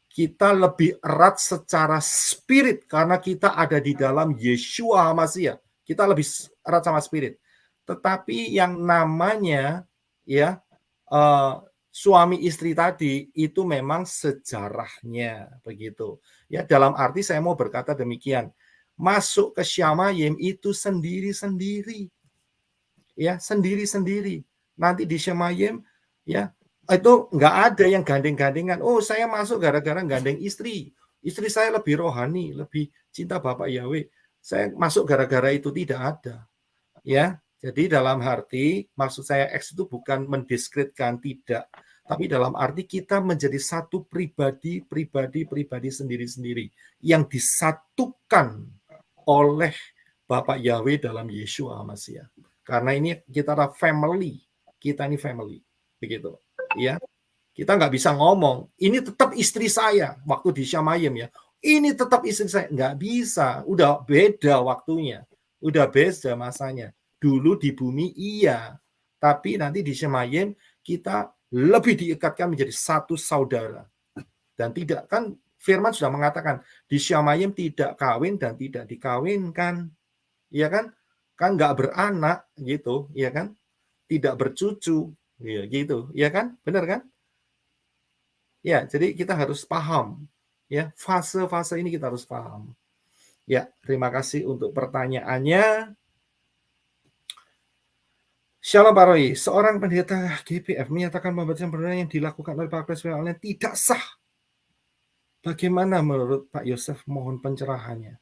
Kita lebih erat secara spirit karena kita ada di dalam Yeshua HaMashiach. Kita lebih erat sama spirit. Tetapi yang namanya ya suami istri tadi itu memang sejarahnya begitu. Ya, dalam arti saya mau berkata demikian. Masuk ke Syamayim itu sendiri-sendiri. Ya, sendiri-sendiri. Nanti di Syamayim ya itu nggak ada yang gandeng-gandengan. Oh, saya masuk gara-gara gandeng istri. Istri saya lebih rohani, lebih cinta Bapak Yahweh. Saya masuk gara-gara itu, tidak ada. Ya, jadi dalam arti maksud saya X itu bukan mendiskreditkan, tidak. Tapi dalam arti kita menjadi satu pribadi sendiri-sendiri yang disatukan oleh Bapak Yahweh dalam Yeshua HaMashiach. Karena ini kita adalah family. Kita ini family. Begitu. Ya, kita nggak bisa ngomong ini tetap istri saya waktu di Syamayim ya, ini tetap istri saya, nggak bisa, udah beda waktunya, udah beda masanya. Dulu di bumi iya, tapi nanti di Syamayim kita lebih diikatkan menjadi satu saudara. Dan tidak, kan firman sudah mengatakan di Syamayim tidak kawin dan tidak dikawinkan, ya kan nggak beranak gitu, ya kan, tidak bercucu. Ya, gitu, ya kan? Benar kan? Ya, jadi kita harus paham, ya, fase-fase ini kita harus paham. Ya, terima kasih untuk pertanyaannya. Shalom Pak Roy, seorang pendeta GPF menyatakan pembaptisan perdana yang dilakukan oleh Pak Presbyterian online tidak sah. Bagaimana menurut Pak Yosef? Mohon pencerahannya.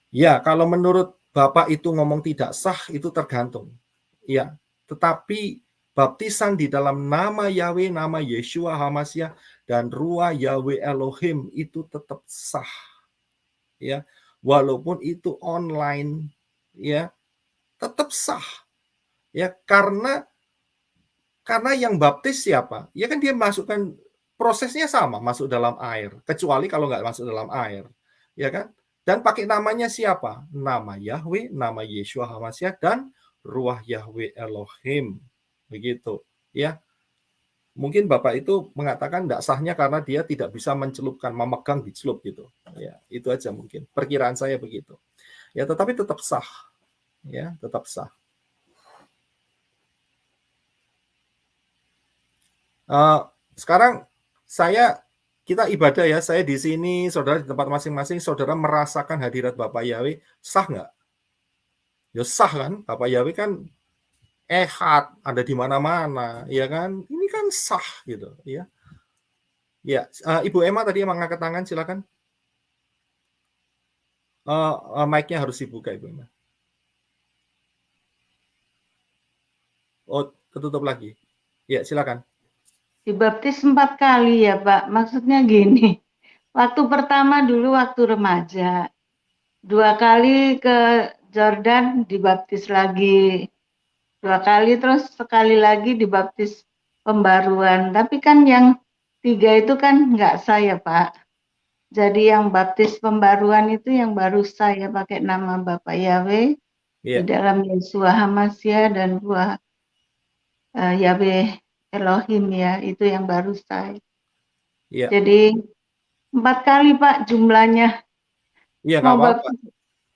Ya, kalau menurut Bapak itu ngomong tidak sah, itu tergantung. Ya, tetapi baptisan di dalam nama Yahweh, nama Yeshua HaMashiach, dan Ruah Yahweh Elohim itu tetap sah. Ya, walaupun itu online, ya, tetap sah. Ya, karena yang baptis siapa? Ya kan dia masukkan, prosesnya sama, masuk dalam air. Kecuali kalau nggak masuk dalam air. Ya kan? Dan pakai namanya siapa? Nama Yahweh, nama Yeshua HaMashiach, dan Ruah Yahweh Elohim. Begitu, ya. Mungkin Bapak itu mengatakan tidak sahnya karena dia tidak bisa mencelupkan, memegang dicelup gitu. Ya, itu aja mungkin. Perkiraan saya begitu. Ya, tetapi tetap sah. Ya, tetap sah. Sekarang kita ibadah ya. Saya di sini, saudara di tempat masing-masing, saudara merasakan hadirat Bapak Yahweh, sah nggak? Ya sah kan? Bapak Yahweh kan ehad, ada di mana-mana, ya kan? Ini kan sah gitu, ya. Ya, Ibu Emma tadi emang angkat tangan, silakan. Mic-nya harus dibuka, Ibu Emma. Oh, ketutup lagi. Ya, silakan. Dibaptis 4 kali ya, Pak. Maksudnya gini. Waktu pertama dulu waktu remaja. 2 kali ke Jordan dibaptis lagi. 2 kali, terus sekali lagi dibaptis pembaruan. Tapi kan yang 3 itu kan nggak sah ya, Pak. Jadi yang baptis pembaruan itu yang baru saya pakai nama Bapak Yahweh di dalam Yeshua HaMashiach dan Ruah Yahweh Elohim ya, itu yang baru saya. Jadi 4 kali Pak jumlahnya. Iya, mau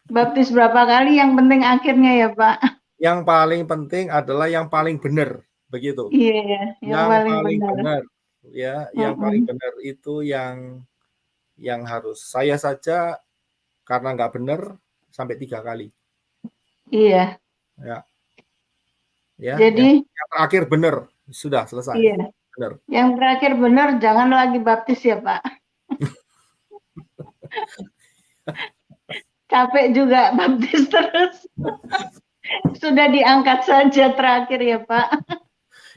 baptis berapa kali, yang penting akhirnya ya Pak. Yang paling penting adalah yang paling benar, begitu. Iya, yang paling benar. Ya, yang paling benar itu yang harus. Saya saja karena nggak benar sampai 3 kali. Iya. Ya. Ya. Jadi yang terakhir benar, sudah selesai. Iya. Benar. Yang terakhir benar, jangan lagi baptis ya Pak. Capek juga baptis terus. Sudah diangkat saja terakhir ya Pak.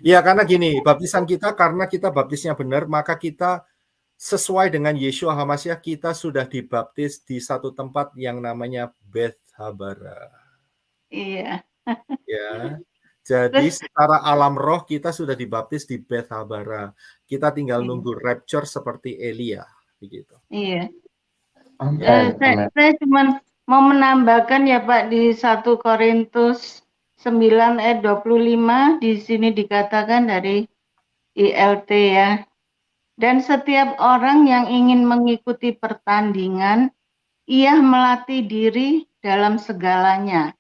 Ya, karena gini, baptisan kita karena kita baptisnya benar, maka kita sesuai dengan Yeshua HaMashiach, kita sudah dibaptis di satu tempat yang namanya Beth Habara. Iya. Ya. Jadi Terus secara alam roh kita sudah dibaptis di Beth Habara. Kita tinggal iya, nunggu rapture seperti Elia, begitu. iya. Amin, amin. Saya cuma mau menambahkan ya Pak, di 1 Korintus 9 ayat 25 di sini dikatakan dari ILT ya. Dan setiap orang yang ingin mengikuti pertandingan, ia melatih diri dalam segalanya.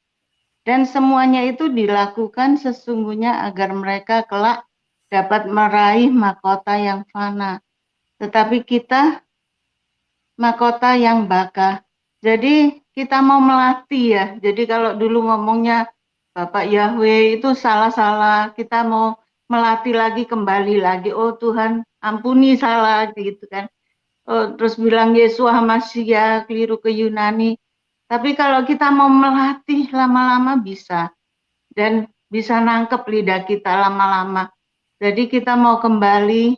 Dan semuanya itu dilakukan sesungguhnya agar mereka kelak dapat meraih mahkota yang fana. Tetapi kita mahkota yang baka. Jadi kita mau melatih ya. Jadi kalau dulu ngomongnya Bapak Yahweh itu salah-salah. Kita mau melatih lagi, kembali lagi. Oh Tuhan, ampuni salah gitu kan. Oh, terus bilang Yesus Hamasya, keliru ke Yunani. Tapi kalau kita mau melatih lama-lama bisa. Dan bisa nangkep lidah kita lama-lama. Jadi kita mau kembali,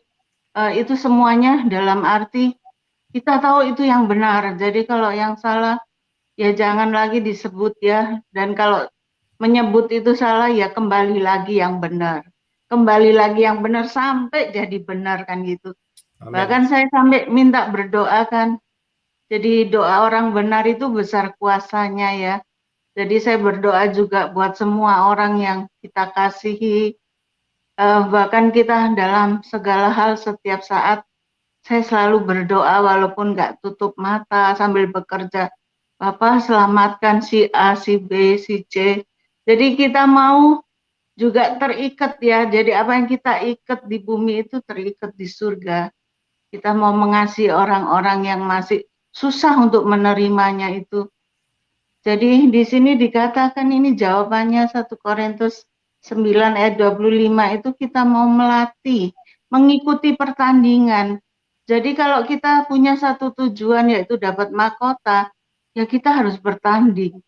itu semuanya dalam arti kita tahu itu yang benar. Jadi kalau yang salah, ya jangan lagi disebut ya. Dan kalau menyebut itu salah, ya kembali lagi yang benar. Kembali lagi yang benar sampai jadi benar kan gitu. Amin. Bahkan saya sampai minta berdoa kan. Jadi doa orang benar itu besar kuasanya ya. Jadi saya berdoa juga buat semua orang yang kita kasihi. Bahkan kita dalam segala hal setiap saat saya selalu berdoa walaupun nggak tutup mata sambil bekerja. Bapak selamatkan si A, si B, si C. Jadi kita mau juga terikat ya. Jadi apa yang kita ikat di bumi itu terikat di surga. Kita mau mengasihi orang-orang yang masih susah untuk menerimanya itu. Jadi di sini dikatakan ini jawabannya 1 Korintus 9 ayat 25 itu kita mau melatih, mengikuti pertandingan. Jadi kalau kita punya satu tujuan yaitu dapat mahkota, ya kita harus bertanding.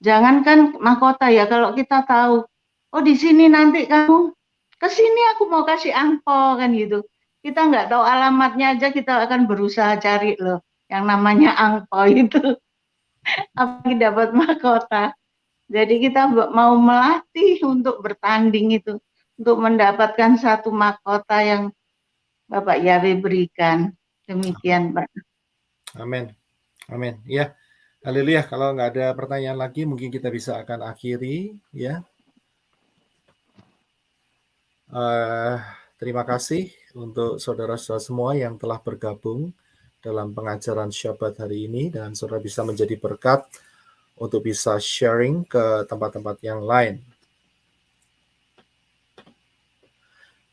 Jangankan mahkota ya, kalau kita tahu, oh di sini nanti kamu, ke sini aku mau kasih angpau kan gitu. Kita nggak tahu alamatnya aja kita akan berusaha cari loh, yang namanya angpau itu. Apalagi dapat mahkota. Jadi kita mau melatih untuk bertanding itu, untuk mendapatkan satu mahkota yang Bapak Yahweh berikan. Demikian, Pak. Amin. Amin. Ya. Haleluya. Kalau nggak ada pertanyaan lagi, mungkin kita bisa akan akhiri. Ya. Terima kasih untuk saudara-saudara semua yang telah bergabung dalam pengajaran Syabat hari ini, dan saudara bisa menjadi berkat untuk bisa sharing ke tempat-tempat yang lain.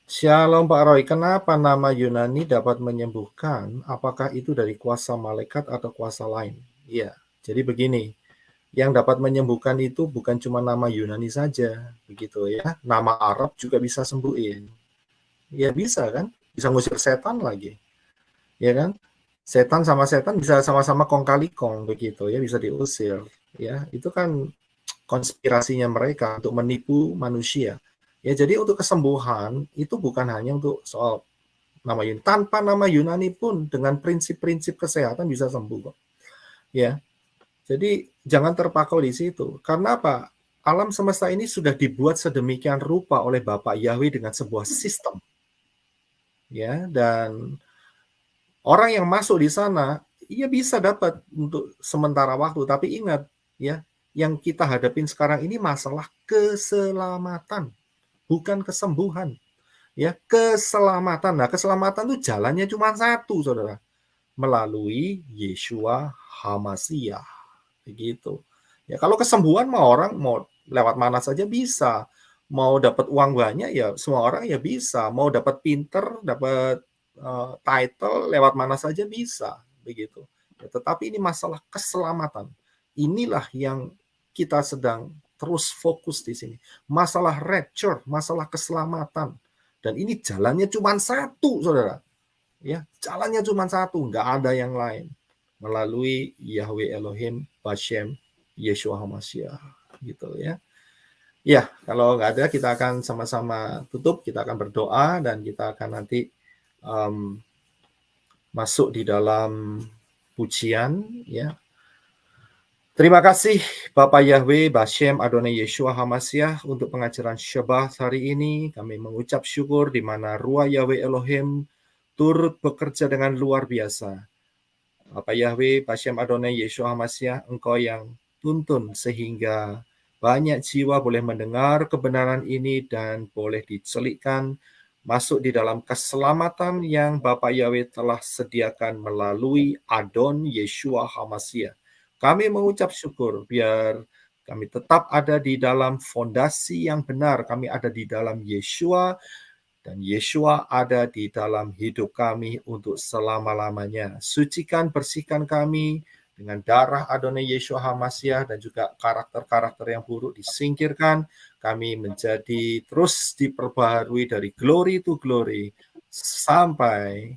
Shalom Pak Roy, kenapa nama Yunani dapat menyembuhkan? Apakah itu dari kuasa malaikat atau kuasa lain? Ya, jadi begini, yang dapat menyembuhkan itu bukan cuma nama Yunani saja, begitu ya. Nama Arab juga bisa sembuhin. Ya bisa kan? Bisa ngusir setan lagi. Ya kan? Setan sama setan bisa sama-sama kong kali kong begitu ya, bisa diusir ya. Itu kan konspirasinya mereka untuk menipu manusia. Ya, jadi untuk kesembuhan itu bukan hanya untuk soal nama Yunani. Tanpa nama Yunani pun dengan prinsip-prinsip kesehatan bisa sembuh kok. Ya. Jadi jangan terpaku di situ. Karena apa? Alam semesta ini sudah dibuat sedemikian rupa oleh Bapak Yahweh dengan sebuah sistem. Ya, dan orang yang masuk di sana, ia bisa dapat untuk sementara waktu. Tapi ingat, ya, yang kita hadapin sekarang ini masalah keselamatan, bukan kesembuhan. Ya, keselamatan. Nah, keselamatan itu jalannya cuma satu, saudara, melalui Yeshua Hamasya. Begitu. Ya, kalau kesembuhan mah orang mau lewat mana saja bisa. Mau dapat uang banyak ya semua orang ya bisa. Mau dapat pinter, dapat title lewat mana saja bisa, begitu. Ya, tetapi ini masalah keselamatan. Inilah yang kita sedang terus fokus di sini. Masalah rapture, masalah keselamatan. Dan ini jalannya cuma satu, saudara. Ya, jalannya cuma satu, nggak ada yang lain. Melalui Yahweh Elohim, Bashem, Yeshua Hamasya, gitu ya. Ya, kalau nggak ada kita akan sama-sama tutup, kita akan berdoa dan kita akan nanti masuk di dalam pujian ya. Terima kasih Bapak Yahweh, Bashem Adonai Yeshua HaMashiach untuk pengajaran Shabbat hari ini. Kami mengucap syukur di mana Ruah Yahweh Elohim turut bekerja dengan luar biasa. Bapak Yahweh, Bashem Adonai Yeshua HaMashiach, Engkau yang tuntun sehingga banyak jiwa boleh mendengar kebenaran ini dan boleh dicelikkan masuk di dalam keselamatan yang Bapak Yahweh telah sediakan melalui Adon Yeshua HaMashiach. Kami mengucap syukur biar kami tetap ada di dalam fondasi yang benar. Kami ada di dalam Yeshua dan Yeshua ada di dalam hidup kami untuk selama-lamanya. Sucikan, bersihkan kami dengan darah Adonai Yeshua HaMashiach dan juga karakter-karakter yang buruk disingkirkan. Kami menjadi terus diperbaharui dari glory to glory sampai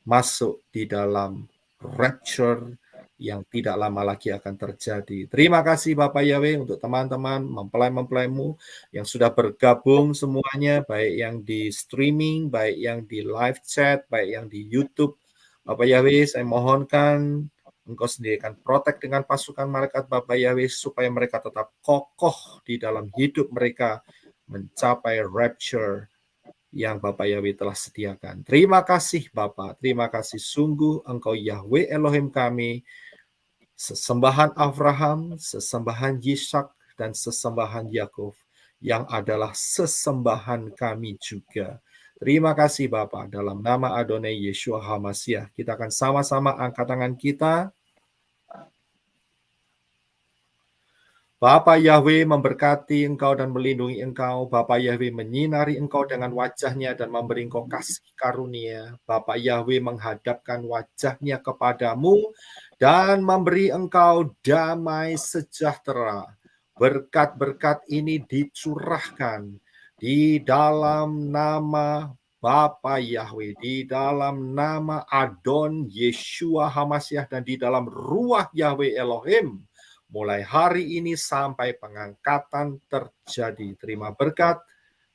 masuk di dalam rapture yang tidak lama lagi akan terjadi. Terima kasih Bapak Yahweh untuk teman-teman mempelai-mempelaimu yang sudah bergabung semuanya, baik yang di streaming, baik yang di live chat, baik yang di YouTube. Bapak Yahweh, saya mohonkan Engkau sendiri akan protek dengan pasukan malaikat Bapak Yahweh supaya mereka tetap kokoh di dalam hidup mereka mencapai rapture yang Bapak Yahweh telah sediakan. Terima kasih Bapak, terima kasih sungguh Engkau Yahweh Elohim kami, sesembahan Abraham, sesembahan Yishak, dan sesembahan Yakub, yang adalah sesembahan kami juga. Terima kasih Bapa, dalam nama Adonai Yeshua HaMashiach. Kita akan sama-sama angkat tangan kita. Bapa Yahweh memberkati engkau dan melindungi engkau. Bapa Yahweh menyinari engkau dengan wajahnya dan memberi engkau kasih karunia. Bapa Yahweh menghadapkan wajahnya kepadamu dan memberi engkau damai sejahtera. Berkat-berkat ini dicurahkan di dalam nama Bapa Yahweh, di dalam nama Adon Yeshua HaMashiach, dan di dalam Ruah Yahweh Elohim. Mulai hari ini sampai pengangkatan terjadi. Terima berkat,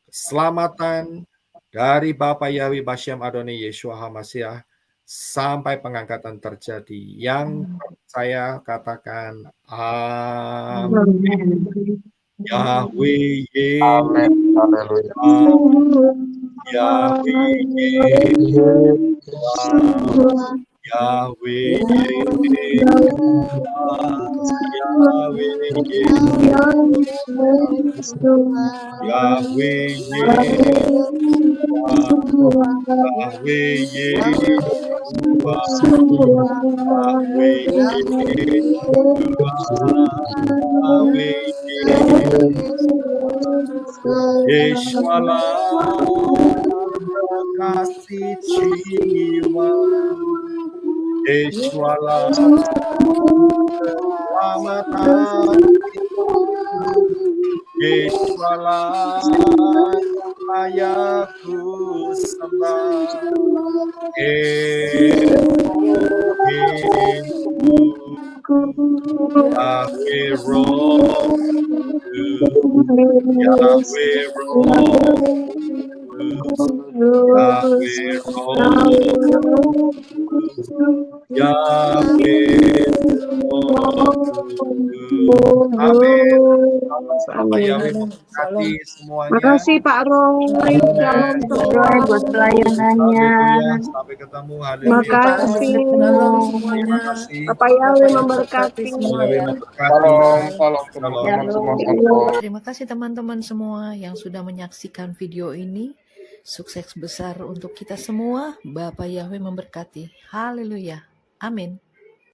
keselamatan dari Bapa Yahweh Bashem Adonai Yeshua HaMashiach sampai pengangkatan terjadi. Yang saya katakan amin. Yahweh Amin. Haleluya. Yahweh Yahweh Yeshua kasih jiwa, Yeshua keselamatan, Yeshua layaku sembah, Yahweh Roh, Yahweh Roh, Yahweh Roh, Yahweh Roh. Amin. Bapak Yahweh memberkati semuanya. Makasih Pak Roy. Shalom semua. buat pelayanannya. Sampai ketemu. Haleluya. Makasih. Terima kasih. Bapak Yahweh memberkati. Yahweh memberkati. Salam teman-teman semua. Terima kasih teman-teman semua yang sudah menyaksikan video ini. Sukses besar untuk kita semua. Bapak Yahweh memberkati. Haleluya. Amin.